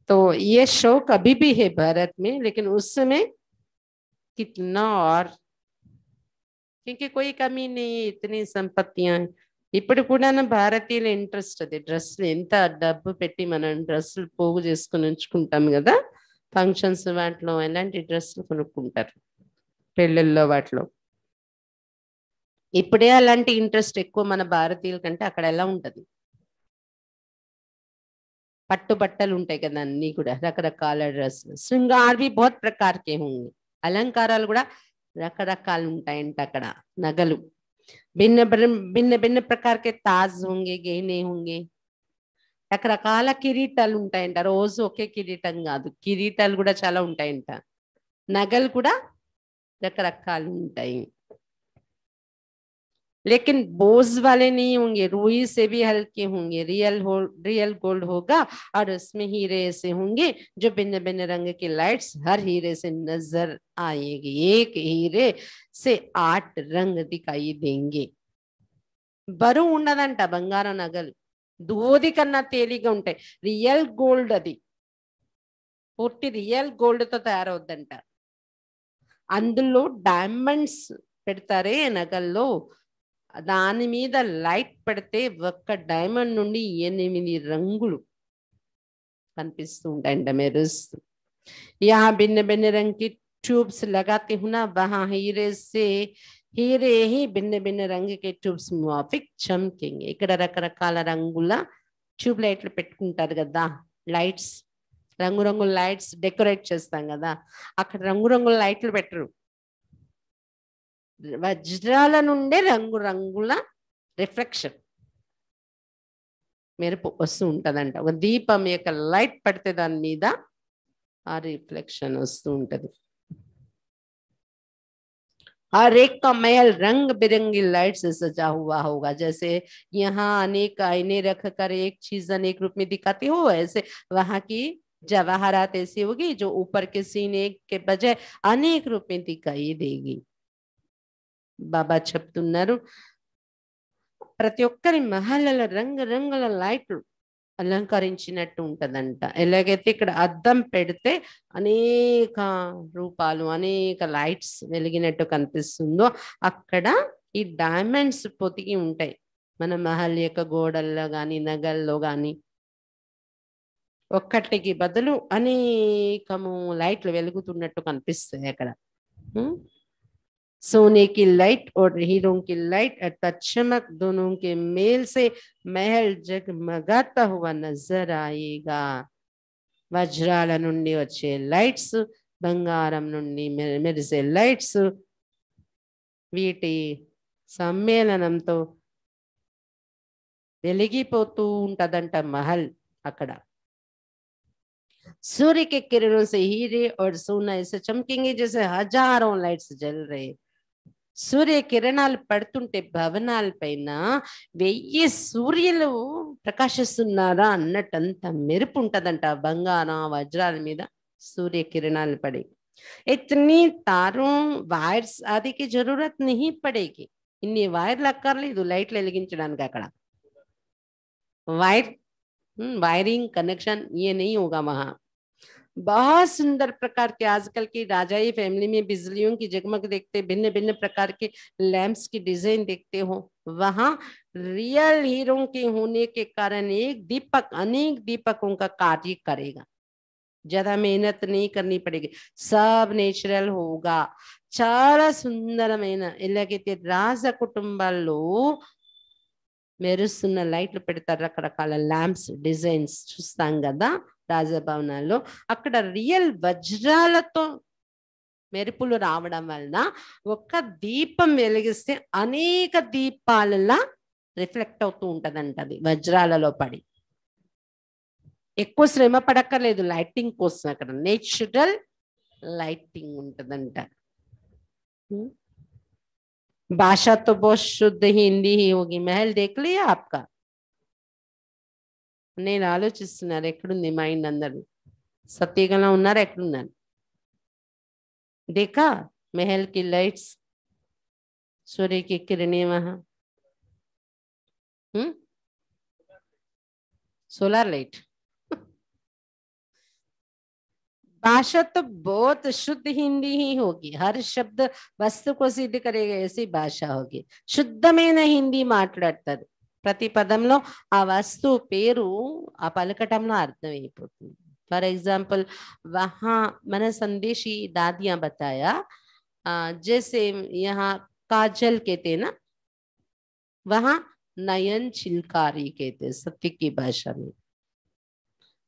तो ये शौक अभी भी है भारत में, लेकिन उस समय कितना, और क्योंकि कोई कमी नहीं है, इतनी संपत्तियां. ఇప్పుడు కూడా భారతీయుల ఇంట్రెస్ట్ అది డ్రెస్లు. ఎంత డబ్బు పెట్టి మనం డ్రెస్సులు పోగు చేసుకుని ఉంచుకుంటాం కదా, ఫంక్షన్స్ వాటిలో ఎలాంటి డ్రెస్సులు కొనుక్కుంటారు పెళ్ళిళ్ళలో వాటిలో. ఇప్పుడే అలాంటి ఇంట్రెస్ట్ ఎక్కువ మన భారతీయుల కంటే. అక్కడ ఎలా ఉంటది, పట్టు బట్టలు ఉంటాయి కదా అన్ని కూడా, రకరకాల డ్రెస్సులు. శృంగార్ भी बहुत प्रकार के होंगे, అలంకారాలు కూడా రకరకాలు ఉంటాయంట అక్కడ. నగలు భిన్న భిన్న భిన్న प्रकार के ताज होंगे, गहने होंगे. రకరకాల కిరీటాలు ఉంటాయంట. రోజు ఒకే కిరీటం కాదు, కిరీటాలు కూడా చాలా ఉంటాయంట. నగలు కూడా రకరకాలు ఉంటాయి. लेकिन बोझ वाले नहीं होंगे, रूई से भी हल्के होंगे. रियल गोल्ड होगा और उसमें हीरे ऐसे होंगे जो भिन्न भिन्न रंग की लाइट्स हर हीरे से नजर आएगी. एक हीरे से 8 रंग दिखाई देंगे. బరువు ఉండదంట బంగారం నగలు, దూది కన్నా తేలిగా ఉంటాయి. రియల్ గోల్డ్, అది పూర్తి రియల్ గోల్డ్ తో తయారవుద్దంట. అందులో డైమండ్స్ పెడతారే నగల్లో, దాని మీద లైట్ పెడితే ఒక్క డైమండ్ నుండి 8 రంగులు కనిపిస్తూ ఉంటాయంట మెరుస్తూ. यहाँ भिन्न भिन्न रंग की ट्यूब्स लगाते हूँ ना, वहां हीरे से హీరే ही भिन्न भिन्न రంగు के ట్యూబ్స్ మాఫిక్ చమ్కింగ్. ఇక్కడ రకరకాల రంగుల ట్యూబ్ లైట్లు పెట్టుకుంటారు కదా, లైట్స్, రంగురంగుల లైట్స్ డెకరేట్ చేస్తాం కదా, అక్కడ రంగురంగుల లైట్లు పెట్టరు. వజ్రాల నుండే రంగురంగుల రిఫ్లెక్షన్, మెరుపు వస్తూ ఉంటదంట. ఒక దీపం యొక్క లైట్ పడితే దాని మీద ఆ రిఫ్లెక్షన్ వస్తూ ఉంటది. हर एक का महल रंग बिरंगी लाइट से सजा हुआ होगा. जैसे यहाँ अनेक आईने रख कर एक चीज अनेक रूप में दिखाती हो, ऐसे वहां की जवाहरात ऐसी होगी जो ऊपर के सीन एक के बजाय अनेक रूप में दिखाई देगी. బాబా చెప్తున్నారు, ప్రతి ఒక్కరి మహల్లో రంగురంగుల లైట్లు అలంకరించినట్టు ఉంటదంట. ఎలాగైతే ఇక్కడ అద్దం పెడితే అనేక రూపాలు, అనేక లైట్స్ వెలిగినట్టు కనిపిస్తుందో, అక్కడ ఈ డైమండ్స్ పొతికి ఉంటాయి మన మహల్ యొక్క గోడల్లో గాని నగల్లో గాని. ఒక్కటికి బదులు అనేకము లైట్లు వెలుగుతున్నట్టు కనిపిస్తాయి అక్కడ. सोने की लाइट और हीरों की लाइट अर्थात चमक दोनों के मेल से महल जगमगाता हुआ नजर आएगा. వజ్రాల నుండి వచ్చే లైట్స్, బంగారం నుండి మెరిసే లైట్స్, వీటి సమ్మేళనంతో వెలిగిపోతూ ఉంటదంట మహల్ అక్కడ. सूर्य के किरणों से हीरे और सोना ऐसे चमकेंगे जैसे हजारों लाइट्स जल रहे. సూర్య కిరణాలు పడుతుంటే భవనాల పైన 1000 సూర్యులు ప్రకాశిస్తున్నారా అన్నట్టంత మెరుపు ఉంటదంట బంగారం వజ్రాల మీద सूर्य किरणाలు పడి. इतनी तारों वायर्स आदि की जरूरत नहीं पड़ेगी. ఇన్ని వైర్లు అక్కర్లేదు లైట్లు వెలిగించడానికి. అక్కడ వైర్ वायरिंग कनेक्शन ये नहीं होगा वहां. बहुत सुंदर प्रकार के आजकल की राजाई फैमिली में बिजलियों की जगमग देखते, भिन्न भिन्न प्रकार के लैंप्स की डिजाइन देखते हो, वहां रियल हीरो के होने के कारण एक दीपक अनेक दीपकों का कार्य करेगा. ज्यादा मेहनत नहीं करनी पड़ेगी, सब నేచురల్ होगा. చాలా సుందరమైన ఎలాగైతే రాజ కుటుంబాల్లో మెరుస్తున్న లైట్లు పెడతారు, రకరకాల ల్యాంప్స్ డిజైన్స్ చూస్తాం కదా రాజభవనాల్లో, అక్కడ రియల్ వజ్రాలతో మెరుపులు రావడం వలన ఒక దీపం వెలిగిస్తే అనేక దీపాలలా రిఫ్లెక్ట్ అవుతూ ఉంటదంట. అది వజ్రాలలో పడి ఎక్కువ శ్రమ పడక్కర్లేదు లైటింగ్ కోసం, అక్కడ నేచురల్ లైటింగ్ ఉంటదంట. भाषा तो बहुत शुद्ध हिंदी ही होगी. महल देख लिया आपका? నేను ఆలోచిస్తున్నారు ఎక్కడుంది మైండ్ అందరు సత్యగలా ఉన్నారు, ఎక్కడున్నారు? देखा महल की लाइट्स, सूर्य की किरणें वहां, सोलर लाइट. भाषा तो बहुत शुद्ध हिंदी ही होगी. हर शब्द वस्तु को सिद्ध करेगा, ऐसी भाषा होगी. శుద్ధమైన హిందీ మాట్లాడతారు. ప్రతి పదంలో ఆ వస్తువు పేరు ఆ పలకటంలో అర్థమైపోతుంది. फॉर एग्जाम्पल वहां मन संदेशी दादियां बताया, जैसे यहाँ काजल कहते ना, वहां नयन चिलकारी कहते सत्य की भाषा में,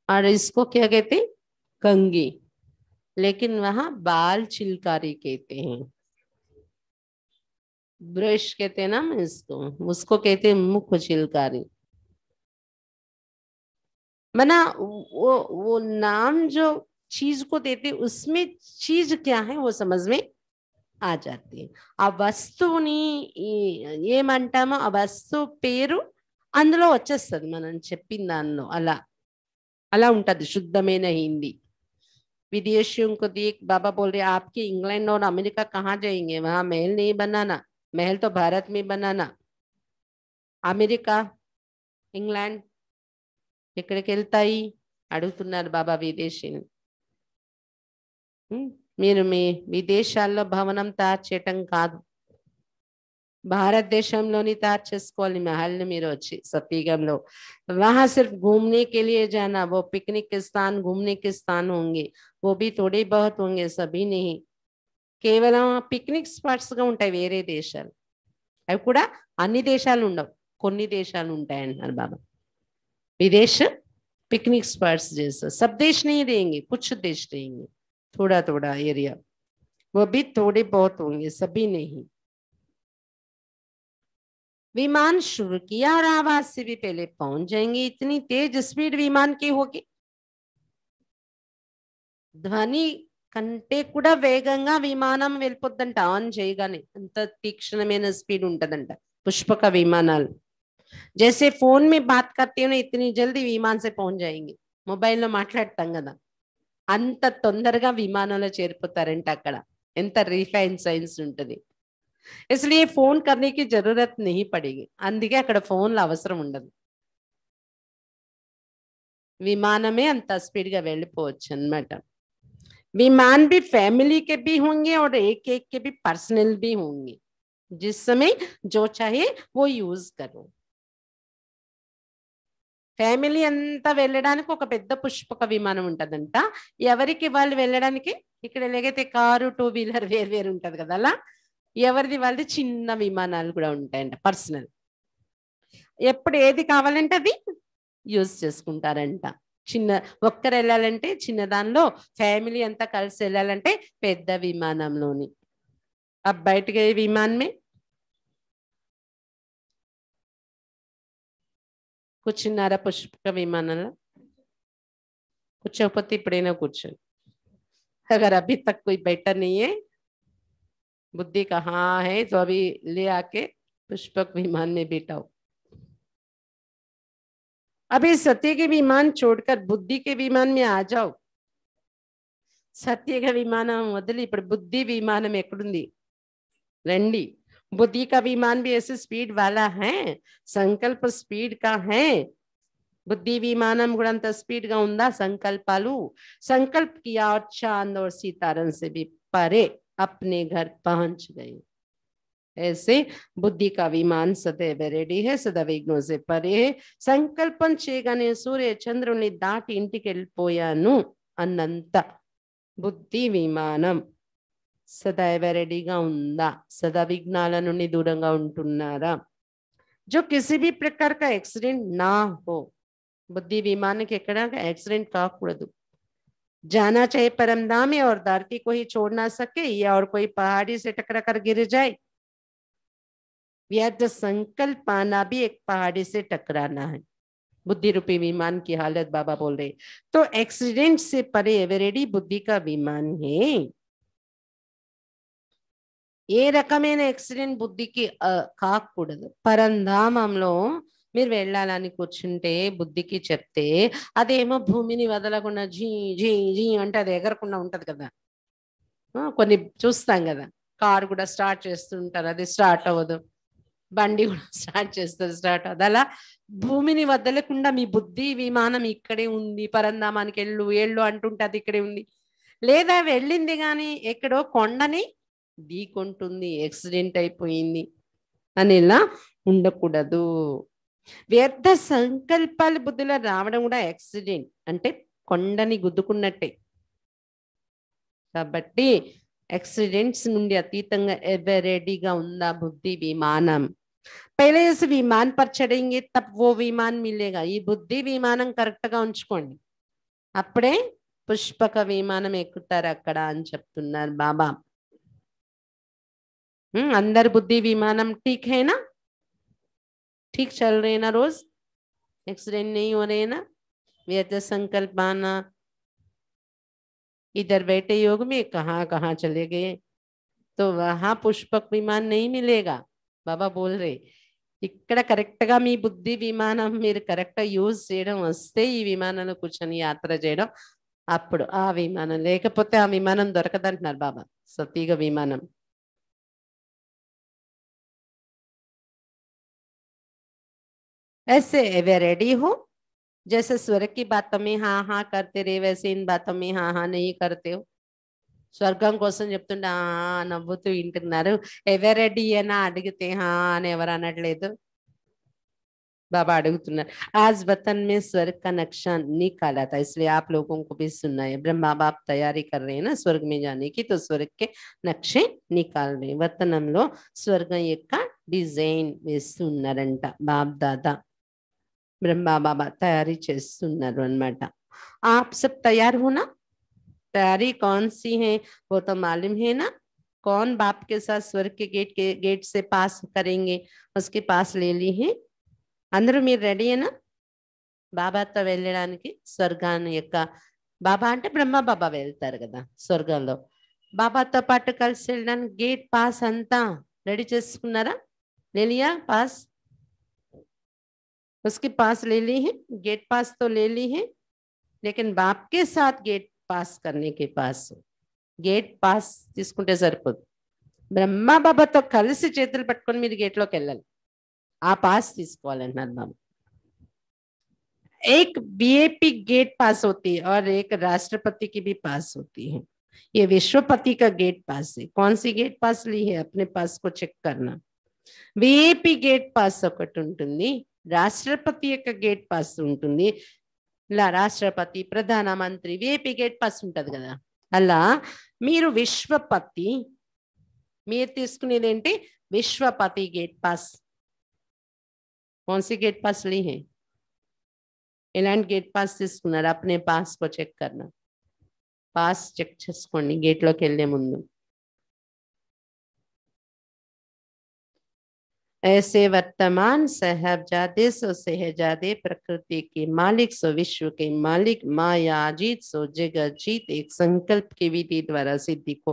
और इसको क्या कहते कंगी, लेकिन वहां बाल चिलकारी कहते हैं. ब्रश कहते हैं ना इसको, उसको कहते हैं मुख चिलकारी. मना वो नाम जो चीज को देते उसमें चीज क्या है वो समझ में आ जाती है. ఆ వస్తువుని ఏమంటామో ఆ వస్తువు పేరు అందులో వచ్చేస్తుంది మనం చెప్పిన దానిలో. అలా అలా ఉంటది శుద్ధమైన హిందీ. विदेशियों को देख बाबा बोल रहे आपके इंग्लैंड और अमेरिका कहाँ जाएंगे, वहां महल नहीं बनाना, महल तो भारत में बनाना. అమెరికా ఇంగ్లాండ్ ఎక్కడికి వెళ్తాయి అడుగుతున్నారు బాబా విదేశీని. మీరు మీ విదేశాల్లో భవనం తయారు చేయటం కాదు, భారతదేశంలోని తయారు చేసుకోవాలి మహల్ని మీరు వచ్చి सत्ययुगंలో. वहां सिर्फ घूमने के लिए जाना, वो पिकनिक के स्थान घूमने के स्थान होंगे, वो भी थोड़े बहुत होंगे, सभी नहीं. కేవలం పిక్నిక్ స్పాట్స్ గా ఉంటాయి వేరే దేశాలు. అవి కూడా అన్ని దేశాలు ఉండవు, కొన్ని దేశాలు ఉంటాయి అంటున్నారు బాబా. विदेश पिकनिक स्पॉट्स जैसा सब देश नहीं देंगे, कुछ देश देंगे, थोड़ा थोड़ा एरिया, वो भी थोड़े बहुत होंगे, सभी नहीं। विमान शुरू किया और आवाज से भी पहले पहुंच जाएंगे। इतनी तेज स्पीड विमान की होगी, ధ్వని కంటే కూడా వేగంగా విమానం వెళ్ళిపోద్దంట ఆన్ చేయగానే, అంత తీక్షణమైన స్పీడ్ ఉంటదంట పుష్పక విమానాలు. जैसे फोन में बात करते हो ना, इतनी जल्दी विमान से पहुंच जाएंगे. మొబైల్లో మాట్లాడతాం కదా, అంత తొందరగా విమానంలో చేరిపోతారంట అక్కడ. ఎంత రిఫైన్ సైన్స్ ఉంటుంది. इसलिए फोन करने की जरूरत नहीं पड़ेगी, అందుకే అక్కడ ఫోన్ల అవసరం ఉండదు. విమానమే అంత స్పీడ్ గా వెళ్ళిపోవచ్చు అన్నమాట. विमान भी फैमिली के भी होंगे और एक एक के भी पर्सनल भी होंगे, जिस समय जो चाहे वो यूज करो. ఫ్యామిలీ అంతా వెళ్ళడానికి ఒక పెద్ద పుష్పక విమానం ఉంటదంట, ఎవరికి వాళ్ళు వెళ్ళడానికి. ఇక్కడ ఎలాగైతే కారు టూ వీలర్ వేరు వేరు ఉంటది కదా, అలా ఎవరిది వాళ్ళది చిన్న విమానాలు కూడా ఉంటాయంట పర్సనల్. ఎప్పుడు ఏది కావాలంటే అది యూజ్ చేసుకుంటారంట. చిన్న ఒక్కరు వెళ్ళాలంటే చిన్న దానిలో, ఫ్యామిలీ అంతా కలిసి వెళ్ళాలంటే పెద్ద విమానంలోని. अब बैठ गए विमान में, కూర్చున్నారా పుష్పక విమానంలో? కూర్చోకపోతే ఇప్పుడైనా కూర్చోండి. अगर अभी तक कोई बैठा नहीं है, बुद्धि कहाँ है, तो अभी ले आके पुष्पक विमान में बैठाओ. अभी सत्य के विमान छोड़कर बुद्धि के विमान में आ जाओ. సత్యగా విమానం వదిలి ఇప్పుడు బుద్ధి విమానం ఎక్కడుంది, రండి. बुद्धि का विमान भी ऐसे स्पीड वाला है, संकल्प स्पीड का है. बुद्धि विमानम కూడా అంత స్పీడ్ గా ఉందా సంకల్పాలు. संकल्प किया और चांद और सितारन से भी परे अपने घर पहुंच गए. ऐसे बुद्धि का विमान सदैव रेडी है, सदा విఘ్నం से परे है. సంకల్పం చేయగానే సూర్య చంద్రుని దాటి ఇంటికి వెళ్ళిపోయాను అన్నంత బుద్ధి విమానం సదైవ రెడీగా ఉందా, సదా విఘ్నాల నుండి దూరంగా ఉంటున్నారా. जो किसी भी प्रकार का एक्सीडेंट ना हो, बुद्धि विमान के ఎక్కడ एक्सीडेंट కాకూడదు. जाना चाहे परम धाम में और धरती को ही छोड़ ना सके, या और कोई पहाड़ी से टकरा कर गिर जाए. व्यर्थ संकल्प आना भी एक पहाड़ी से टकराना है. बुद्धि रूपी विमान की हालत बाबा बोल रहे. तो एक्सीडेंट से परे एवरेडी बुद्धि का विमान है. ఏ రకమైన యాక్సిడెంట్ బుద్ధికి కాకూడదు. పరంధామంలో మీరు వెళ్ళాలని కూర్చుంటే బుద్ధికి చెప్తే అదేమో భూమిని వదలకుండా జీ జీ జీ అంటే అది ఎగరకుండా ఉంటది కదా. కొన్ని చూస్తాం కదా, కారు కూడా స్టార్ట్ చేస్తుంటారు, అది స్టార్ట్ అవ్వదు. బండి కూడా స్టార్ట్ చేస్తుంది, స్టార్ట్ అవ్వదు. అలా భూమిని వదలకుండా మీ బుద్ధి విమానం ఇక్కడే ఉంది, పరంధామానికి ఎళ్ళు ఎళ్ళు అంటుంటే అది ఇక్కడే ఉంది. లేదా వెళ్ళింది కానీ ఎక్కడో కొండని ఢీకొంటుంది, యాక్సిడెంట్ అయిపోయింది అని ఇలా ఉండకూడదు. వ్యర్థ సంకల్పాలు బుద్ధిలో రావడం కూడా యాక్సిడెంట్, అంటే కొండని గుద్దుకున్నట్టే. కాబట్టి యాక్సిడెంట్స్ నుండి అతీతంగా ఎవర్ రెడీగా ఉందా బుద్ధి విమానం. पहले इस विमान पर चढ़ेंगे तब वो विमान मिलेगा. ఈ బుద్ధి విమానం కరెక్ట్ గా ఉంచుకోండి, అప్పుడే పుష్పక విమానం ఎక్కుతారు అక్కడ అని చెప్తున్నారు బాబా. अंदर बुद्धि विमानम ठीक है ना, ठीक चल रहे ना, रोज एक्सीडेंट नहीं हो रहे ना, व्यर्थ संकल्प आना. इधर बैठे योग में कहाँ कहाँ चले गए, तो वहां पुष्पक विमान नहीं मिलेगा. बाबा बोल रहे ఇక్కడ కరెక్ట్ గా మీ బుద్ధి విమానం మీరు కరెక్ట్ గా యూజ్ చేయడం వస్తే ఈ విమానంలో కూర్చొని యాత్ర చేయడం, అప్పుడు ఆ విమానం, లేకపోతే ఆ విమానం దొరకదంటున్నారు బాబా. సతీగ విమానం ऐसे वे रेडी हो, जैसे स्वर्ग की बातों में हाँ हाँ करते रहे, वैसे इन बातों में हाँ हाँ नहीं करते हो. స్వర్గం కోసం చెప్తుంటే నవ్వుతూ వింటున్నారు, ఎవరెడీ అని అడిగితే హా అని ఎవరు అనట్లేదు. बाबा अड़ुगुतुन्नार आज वतन में स्वर्ग का नक्शा निकाला था, इसलिए आप लोगों को भी सुनना है। ब्रह्मा बाप तैयारी कर रहे हैं ना स्वर्ग में जाने की, तो स्वर्ग के नक्शे निकाल रहे हैं। वतనంలో స్వర్గం యొక్క డిజైన్ వేస్తున్నారంట బాప్ దాదా ब्रह्मा बाबा तैयारी చేస్తున్నారు అన్నమాట। आप सब तैयार हो ना? तैयारी कौन सी है वो तो मालूम है ना? कौन बाप के साथ स्वर्ग के गेट से पास करेंगे, उसके पास ले ली है। అందరూ మీరు రెడీయేనా బాబాతో వెళ్ళడానికి స్వర్గాన్ని యొక్క? బాబా అంటే బ్రహ్మ బాబా వెళ్తారు కదా స్వర్గంలో, బాబాతో పాటు కలిసి వెళ్ళడానికి గేట్ పాస్ అంతా రెడీ చేసుకున్నారా? ले लिया पास? उसके पास ले ली है, गेट पास तो ले ली है, लेकिन बाप के साथ गेट पास करने के पास గేట్ పాస్ తీసుకుంటే సరిపోదు, బ్రహ్మ బాబాతో కలిసి చేతులు పట్టుకొని మీరు గేట్లోకి వెళ్ళాలి, ఆ పాస్ తీసుకోవాలంటున్నారు బాబా। एक बीएपी गेट पास होती है और एक राष्ट्रपति की भी पास होती है। ये विश्वपति का गेट पास है। कौन सी गेट पास ली है अपने पास को చెక్ करना। बीएपी गेट पास ఒకటి ఉంటుంది, రాష్ట్రపతి యొక్క గేట్ పాస్ ఉంటుంది। ఇలా రాష్ట్రపతి ప్రధానమంత్రి వీఐపీ గేట్ పాస్ ఉంటది కదా, అలా మీరు విశ్వపతి, మీరు తీసుకునేది ఏంటి? Vishwapati gate pass. कौन सी गेट पास ली है? ఎలాంటి గేట్ పాస్ తీసుకున్నారు? अपने पास को చెక్ करना, పాస్ చెక్ చేసుకోండి గేట్లోకి వెళ్ళే ముందు। ऐसे वर्तमान साहबजादे सो सहजादे प्रकृति के मालिक सो विश्व के मालिक माया अजीत सो जगत जीत एक संकल्प की विधि द्वारा सिद्धि को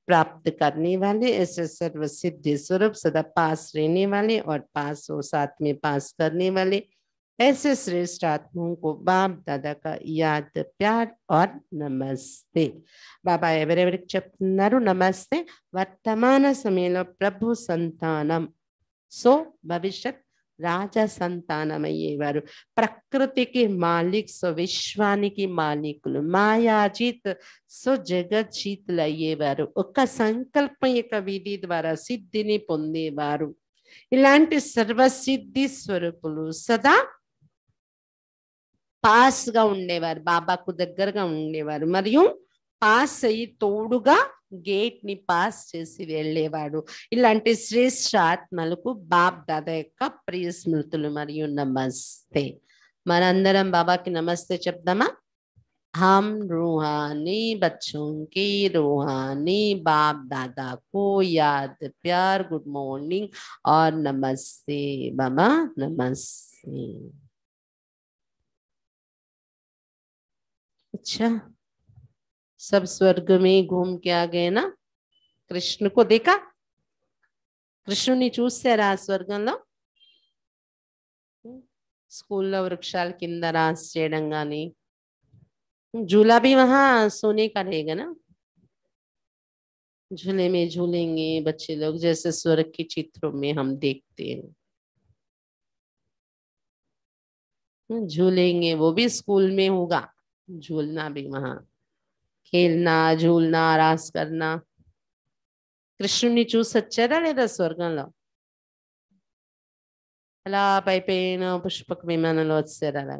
प्राप्त करने वाले, ऐसे सर्व सिद्धि स्वरूप सदा पास रहने वाले और पास हो साथ में पास करने वाले, ऐसे श्रेष्ठ आत्माओं को बाप दादा का याद प्यार और नमस्ते। बाबा ఎవరెవరికి చెప్తున్నారు నమస్తే? వర్తమాన సమయంలో ప్రభు సంతానం, సో భవిష్యత్ రాజా సంతానమయ్యేవారు, ప్రకృతికి మాలిక్ సో విశ్వానికి మాలికులు, మాయాజీత్ సో జగజ్జీతులు అయ్యేవారు, ఒక సంకల్పం యొక్క విధి ద్వారా సిద్ధిని పొందేవారు, ఇలాంటి సర్వసిద్ధి స్వరూపులు సదా పాస్ గా ఉండేవారు, బాబాకు దగ్గరగా ఉండేవారు, మరియు పాస్ అయ్యి తోడుగా గేట్ ని పాస్ చేసి వెళ్ళేవాడు। ఇలాంటి శ్రేష్ఠ ఆత్మలకు బాప్ దాదా యొక్క ప్రియ స్మృతులు మరియు నమస్తే। మనందరం బాబాకి నమస్తే చెప్దామా? हम रूहानी बच्चों की रूहानी बाप दादा को याद प्यार, गुड मॉर्निंग और नमस्ते बाबा, नमस्ते। अच्छा, सब स्वर्ग में घूम के आ गए ना? కృష్ణ को देखा? కృష్ణుని చూసారా స్వర్గంలో? స్కూల్లో వృక్షాల కింద రాస్ చేయడం గాని, झूला भी वहां सोने का रहेगा ना, झूले में झूलेंगे बच्चे लोग, जैसे स्वर्ग के चित्रों में हम देखते हैं। झूलेंगे, वो भी स्कूल में होगा, झूलना भी वहां, खेलना झूलना रास करना। కృష్ణుని చూసి వచ్చారా లేదా స్వర్గంలో? అలా పైపైన పుష్పక విమానంలో వచ్చారా? అలా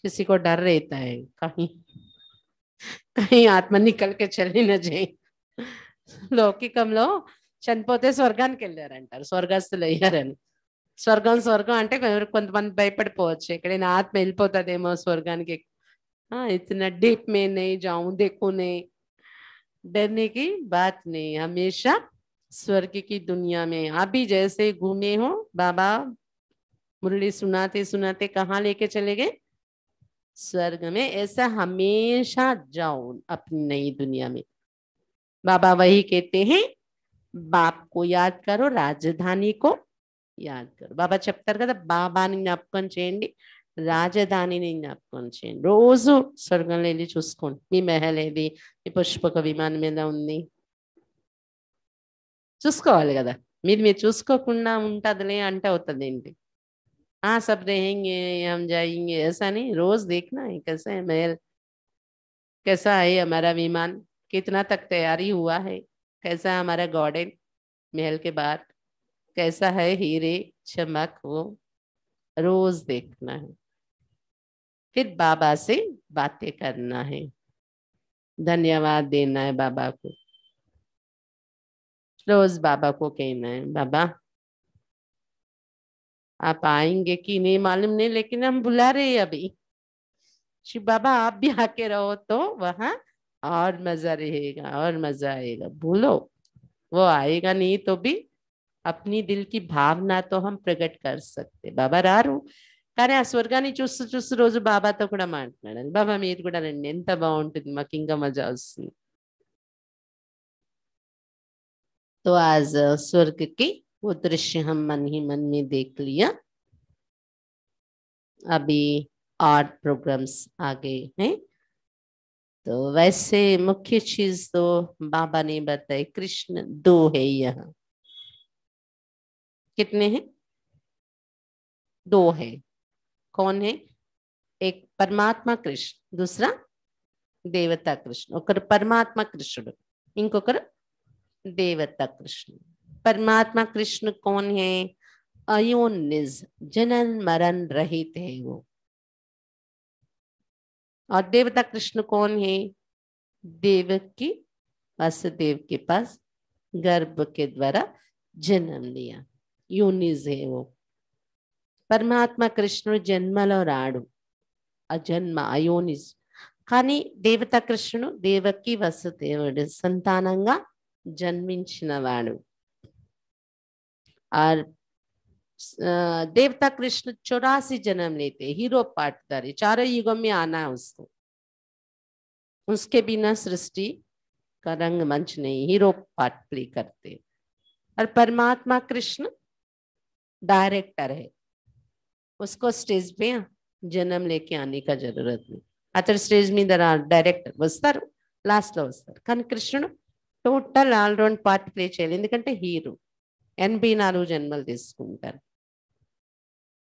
किसी को डर रहता है कहीं कहीं आत्मा निकल के चली न जाए। లౌకికంలో చనిపోతే స్వర్గానికి వెళ్ళారంటారు, స్వర్గస్థులు అయ్యారని। స్వర్గం స్వర్గం అంటే కొంతమంది భయపడిపోవచ్చు, ఎక్కడైనా ఆత్మ వెళ్ళిపోతుందేమో స్వర్గానికి। इतना डीप में नहीं जाऊं, देखो नहीं, डरने की बात नहीं, हमेशा स्वर्ग की दुनिया में। अभी जैसे घूमे हो, बाबा मुरली सुनाते सुनाते कहाँ लेके चले गए? स्वर्ग में। ऐसा हमेशा जाओ अपनी नई दुनिया में। बाबा वही कहते हैं, बाप को याद करो, राजधानी को याद करो। बाबा చెప్తారు కదా, బాబాని జ్ఞాపకం చేయండి, రాజధానిని జ్ఞాపకం చేయండి। రోజు స్వర్గంలో వెళ్ళి చూసుకోండి, మీ మెహల్ ఏది, మీ పుష్పక విమానం మీద ఉంది, చూసుకోవాలి కదా। మీరు చూసుకోకుండా ఉంటదిలే అంటే అవుతుంది ఏంటి? हाँ सब रहेंगे, हम जाएंगे, ऐसा नहीं, रोज देखना है कैसा है महल, कैसा है हमारा विमान, कितना तक तैयारी हुआ है, कैसा है हमारा गार्डन महल के बाहर, कैसा है हीरे चमक वो, रोज देखना है, फिर बाबा से बातें करना है, धन्यवाद देना है बाबा को, रोज बाबा को कहना है बाबा आप आएंगे कि नहीं मालूम नहीं, लेकिन हम बुला रहे हैं अभी। शिव बाबा आप भी आके रहो तो वहां और मजा रहेगा और मजा आएगा। बोलो वो आएगा नहीं तो भी अपनी दिल की भावना तो हम प्रकट कर सकते। బాబా రారు కానీ ఆ స్వర్గాన్ని చూస్తూ చూస్తూ రోజు బాబాతో కూడా మాట్లాడాలి, బాబా మీరు కూడా రండి ఎంత బాగుంటుంది మాకు ఇంకా మజా వస్తుంది। तो आज स्वर्ग की वो दृश्य हम मन ही मन में देख लिया। अभी आर्ट प्रोग्राम्स आगे हैं, तो वैसे मुख्य चीज तो बाबा ने बताई, कृष्ण दो है यहाँ। कितने हैं? दो है। कौन है? एक परमात्मा कृष्ण, दूसरा देवता कृष्ण। ఒకరు परमात्मा कृष्ण, ఇంకొకరు देवता कृष्ण। परमात्मा कृष्ण कौन है? अयोनिज, जनन मरण रहित है वो। और देवता कृष्ण कौन है? देवकी वासुदेव के पास गर्भ के द्वारा जन्म लिया, यूनिज है वो। परमात्मा कृष्ण जन्मलो राडु, అజన్మ అయోనిస్। కానీ దేవతా కృష్ణుడు దేవకి వసుదేవుడు సంతానంగా జన్మించినవాడు। और देवता कृष्ण 84 जन्म लेते, हीरो पार्टदारी, चारों युगों में आना है उसको, उसके बिना सृष्टि का रंग मंच नहीं, हीरो पार्ट प्ले करते। और परमात्मा कृष्ण डायरेक्टर है, उसको स्टेज पे जन्म लेके आने का जरूरत नहीं। అతడు స్టేజ్ మీద డైరెక్టర్ వస్తారు, లాస్ట్ లో వస్తారు, కానీ కృష్ణుడు టోటల్ ఆల్రౌండ్ పార్ట్ ప్లే చేయాలి, ఎందుకంటే హీరో 84 జన్మలు తీసుకుంటారు।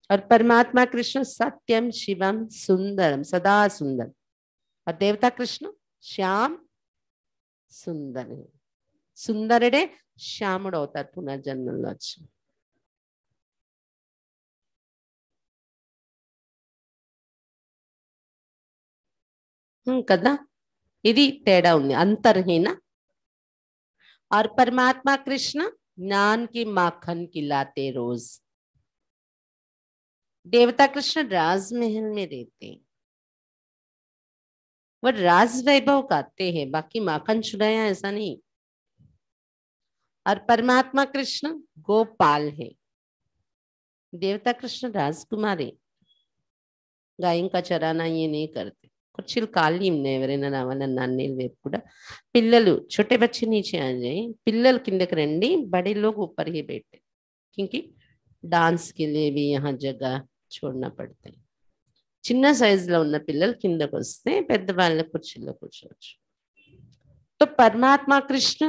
और परमात्मा कृष्ण सत्यम शिवम सुंदरम सदा सुंदर, और देवता कृष्ण श्याम सुंदर है। సుందరుడే శ్యాముడు అవుతారు పునర్జన్మలో వచ్చి। కదా ఇది తేడా ఉంది, अंतरहीन। और परमात्मा कृष्ण ज्ञान की माखन खिलाते रोज। देवता कृष्ण राजमहल में रहते हैं, वो राज वैभव गाते हैं, बाकी माखन चुराया ऐसा नहीं। और परमात्मा कृष्ण गोपाल है, देवता कृष्ण राजकुमार है, गायों का चराना ये नहीं करते। कुछ ఖాళీ ఉన్నాయి, ఎవరైనా రావాలన్నా అన్నీల వైపు కూడా। పిల్లలు छोटे बच्चे नीचे आ जाए, పిల్లలు కిందకి రండి, बड़े लोग ऊपर ही बैठे, क्योंकि डांस के लिए भी यहाँ जगह छोड़ना पड़ता है। చిన్న సైజులో ఉన్న పిల్లలు కిందకు వస్తే పెద్దవాళ్ళ కుర్చీలో కూర్చోవచ్చు। तो परमात्मा कृष्ण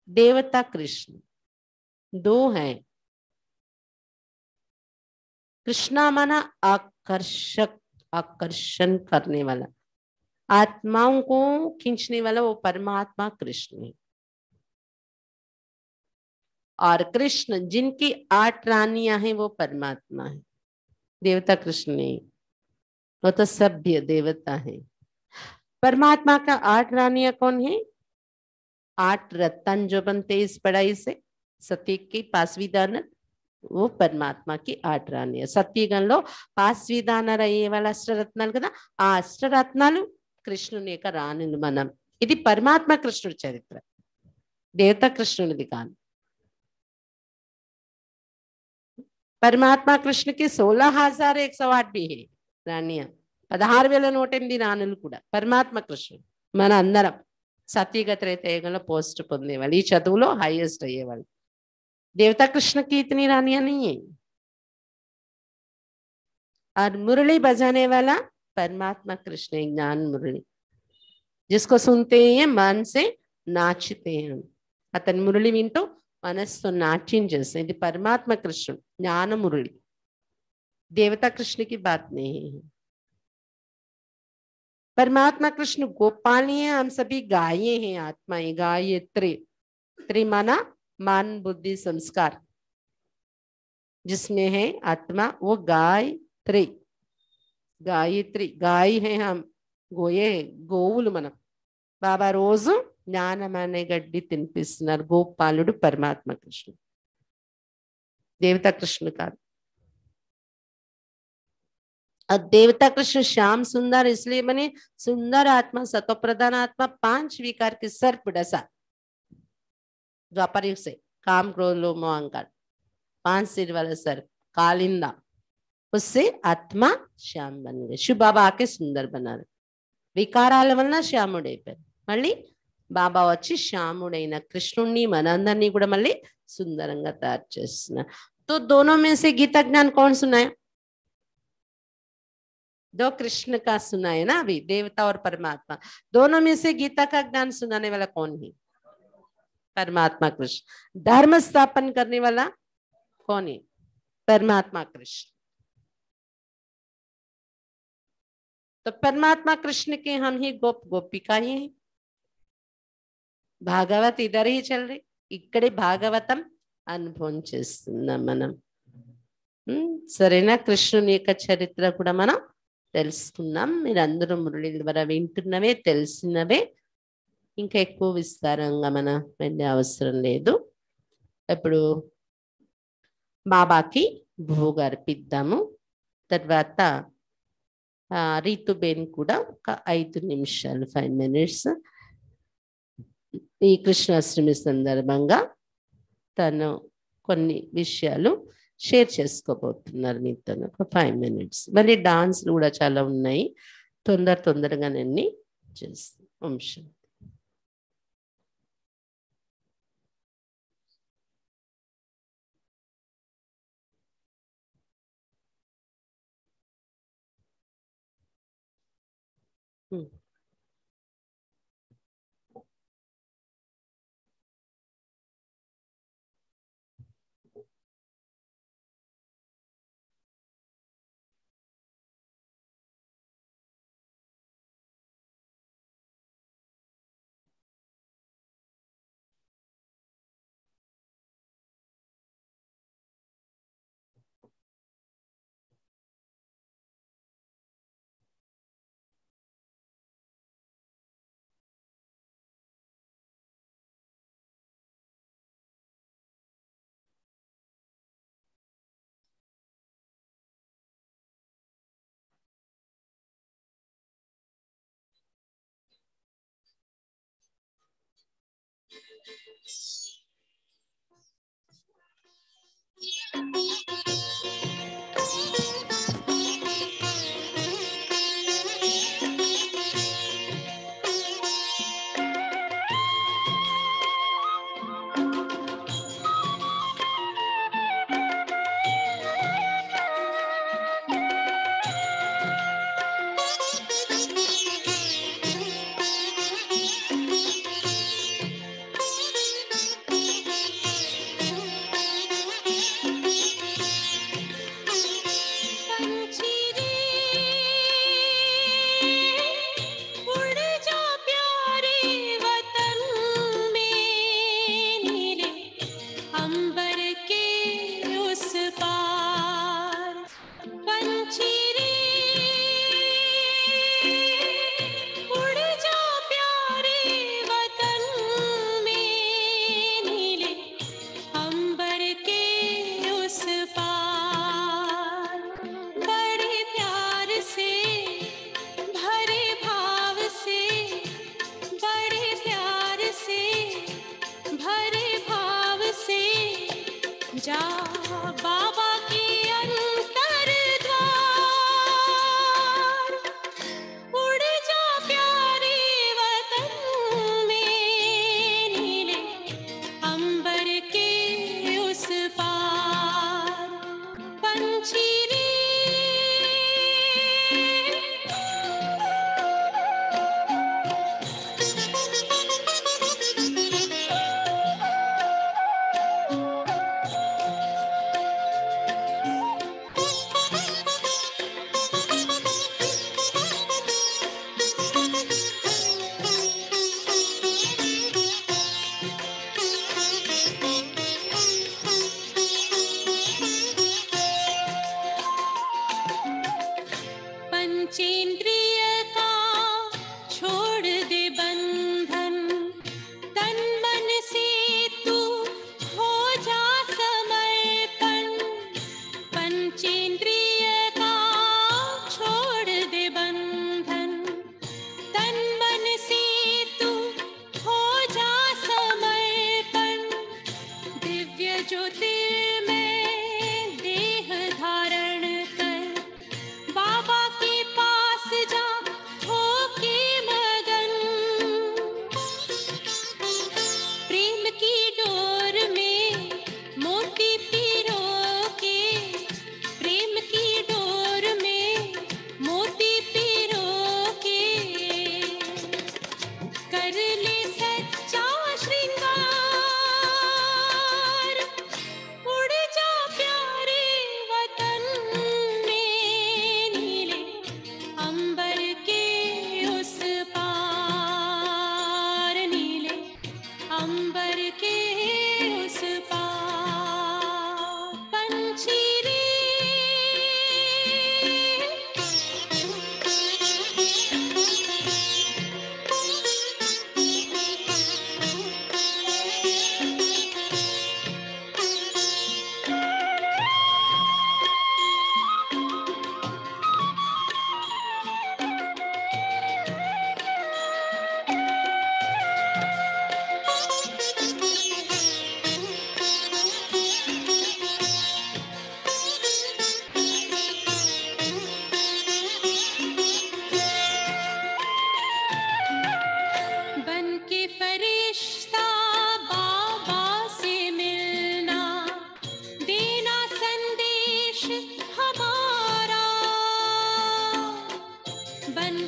देवता कृष्ण दो हैं। कृष्णा माना आकर्षक, आकर्षण करने वाला, आत्माओं को खींचने वाला, वो परमात्मा कृष्ण है। और कृष्ण जिनकी 8 रानियां हैं वो परमात्मा है, देवता कृष्ण नहीं, वो तो सभ्य देवता है। परमात्मा का 8 रानियां कौन है? 8 रत्न जो बनते इस पढ़ाई से, सती की 5वीं दानर, वो परमात्मा की 8 రాణియలు। సత్యయుగంలో 5वीं దానర అయ్యే వాళ్ళ అష్టరత్నాలు కదా, ఆ అష్టరత్నాలు కృష్ణుని యొక్క రాణులు మనం। ఇది పరమాత్మ కృష్ణుడి చరిత్ర, దేవతా కృష్ణునిది కాదు। परमात्मा कृष्ण की 16,108 भी है రాణియా, 16,108 రాణులు కూడా పరమాత్మ కృష్ణుడు। మన అందరం సత్యయుగ త్రేతాయుగంలో పోస్ట్ పొందేవాళ్ళు, ఈ చదువులో హైయెస్ట్ అయ్యేవాళ్ళు। देवता कृष्ण की इतनी रानियां नहीं है। और मुरली बजाने वाला परमात्मा कृष्ण, ज्ञान मुरली, जिसको सुनते हैं मन से नाचते हैं, अतन मुरली विंटू मनस्सो नाचिंచేస్తే ఇది परमात्मा कृष्ण ज्ञान मुरली, देवता कृष्ण की बात नहीं है। परमात्मा कृष्ण गोपाल है, हम सभी गाये हैं, आत्माएं गायत्री, त्रिमाना मन बुद्धि संस्कार। जिसमें है आत्मा, वो गायत्री, गायत्री गाय है, हम गोये గోవులు మనం. బాబా రోజు జ్ఞానం అనే గడ్డి తినిపిస్తున్నారు. గోపాలుడు పరమాత్మ కృష్ణుడు, దేవతా కృష్ణుడు కాదు. और देवता कृष्ण श्याम सुंदर इसलिए बने, सुंदर आत्मा, सतो प्रधान आत्मा, 5 विकार के सर्प डसा द्वापर युग से, काम क्रोध लोभ मोह अहंकार, 5 सिर वाला सर्प कालिंदा, उससे आत्मा श्याम बन गए. शिव बाबा आके सुंदर बना रहे. వికారాల వలన శ్యాముడైపోయారు. మళ్ళీ బాబా వచ్చి శ్యాముడైన కృష్ణుణ్ణి మనందరినీ కూడా మళ్ళీ సుందరంగా తయారు చేస్తున్నారు. तो दोनों में से गीता ज्ञान कौन सुनाया? दो कृष्ण का सुनाए ना अभी, देवता और परमात्मा. दोनों में से गीता का ज्ञान सुनाने वाला कौन है? परमात्मा कृष्ण. धर्म स्थापन करने वाला कौन है? परमात्मा कृष्ण. तो परमात्मा कृष्ण के हम ही गोप गोपिकाएं हैं. भागवत इधर ही चल रही, इकड़े भागवतम అనుభవం చేస్తున్నాం మనం. సరేనా? కృష్ణుని యొక్క చరిత్ర కూడా మనం తెలుసుకున్నాం. మీరందరూ మురళి ద్వారా వింటున్నవే, తెలిసినవే, ఇంకా ఎక్కువ విస్తారంగా మనం వెళ్ళే అవసరం లేదు. ఇప్పుడు బాబాకి భోగ్ అర్పిద్దాము. తర్వాత రీతుబేన్ కూడా ఒక 5 నిమిషాలు, 5 minutes ఈ కృష్ణాష్టమి సందర్భంగా తను కొన్ని విషయాలు షేర్ చేసుకోబోతున్నారు మీతో. ఒక 5 minutes. మళ్ళీ డాన్స్లు కూడా చాలా ఉన్నాయి, తొందరగా నేను చేస్తాను. వంశం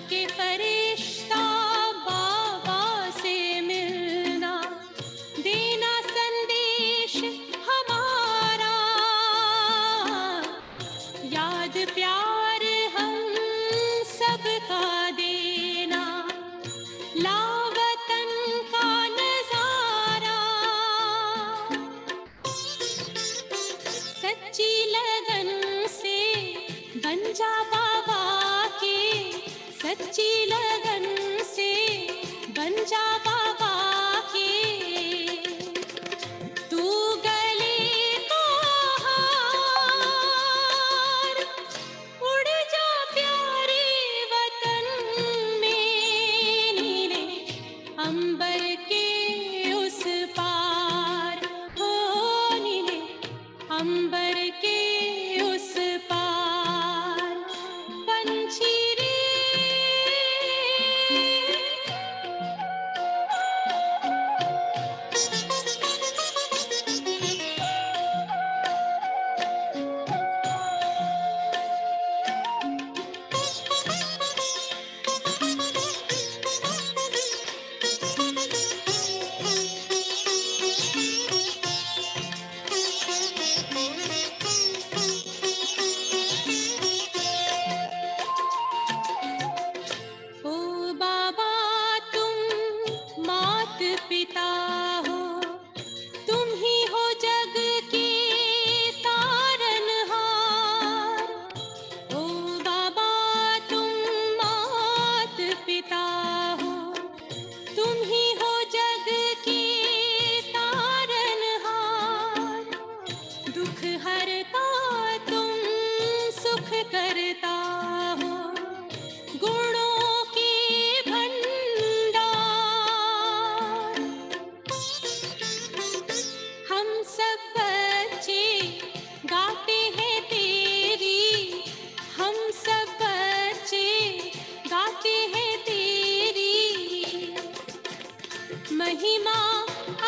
के फरिश्ता बाबा से मिलना, देना संदेश हमारा, याद प्यार हम सबका देना, लावतन का नजारा, सच्ची लगन से बन जा बाबा के, सच्ची लगन से बन जा बाबा के, तू गले को हार, उड़ जा प्यारे वतन में, नीले अंबर के उस पार, हो नीले अंबर के उस पार, पंछी रे ओ बाबा तुम मात पिता हो, तुम ही हो जग के तारनहार, ओ बाबा तुम मात पिता हो, तुम ही हो जग के तारनहार, दुख हरता तुम सुख करता हो, गुणों के भंडार, हम सब बच्चे गाते हैं तेरी, हम सब बच्चे गाते हैं तेरी महिमा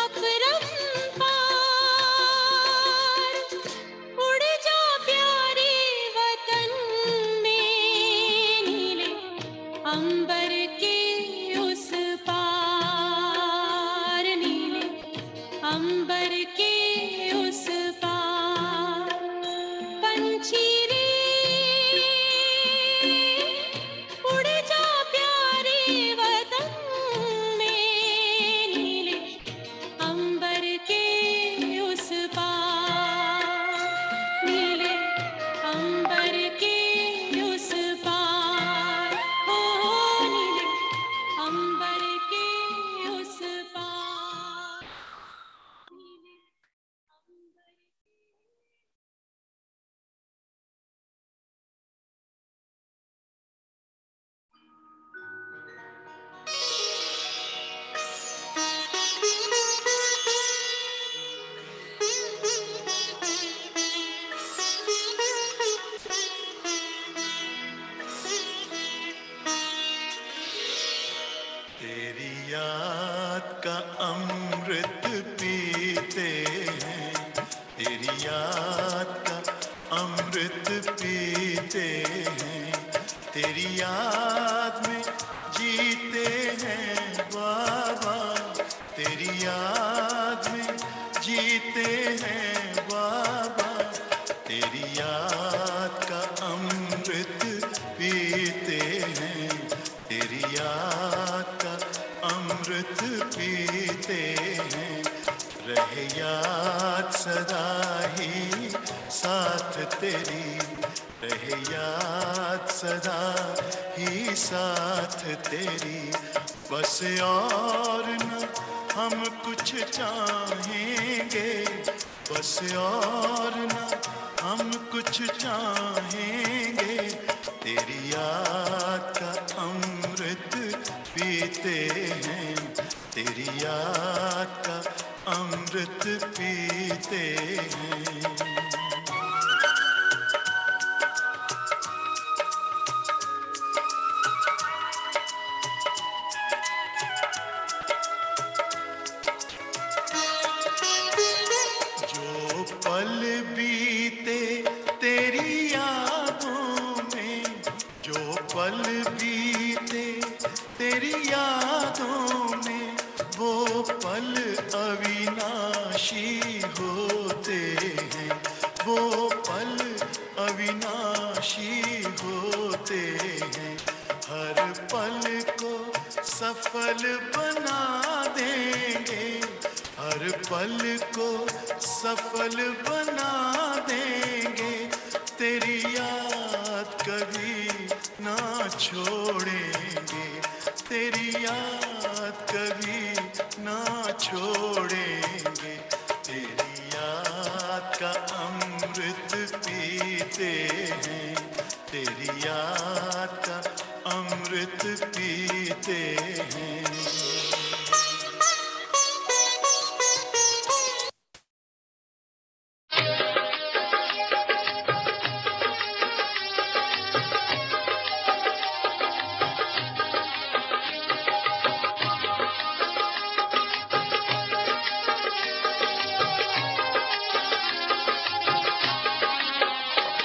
अपरंपार, उड़ जा प्यारे वतन में, नीले अंबर के उस पार, नीले अंबर के उस पार, पंछी रे उड़ जा प्यारे वतन में, नीले अंबर के उस पार, नीले अंबर के उस पार, हो नीले अंबर के उस पार, नीले अंबर तेरी याद का अमृत पीते हैं, तेरी याद का अमृत पीते हैं, तेरी याद में जीते हैं बाबा, तेरी याद में जीते हैं बाबा, तेरी याद का अमृत पीते हैं, तेरी याद का अमृत पीते हैं, रहे याद सदा ही साथ तेरी, रहे याद सदा ही साथ तेरी, बस और न हम कुछ चाहेंगे, बस और न हम कुछ चाहेंगे, तेरी याद का अमृत पीते हैं, तेरी याद का अमृत पीते हैं। जो पल बीते तेरी यादों में, जो पल बीते पल अविनाशी होते हैं, वो पल अविनाशी होते हैं। हर पल को सफल बना देंगे, हर पल को सफल बना देंगे। तेरी याद कभी ना छोड़ेंगे, तेरी याद कभी ना छोड़ेंगे। तेरी याद का अमृत पीते हैं, तेरी याद का अमृत पीते हैं।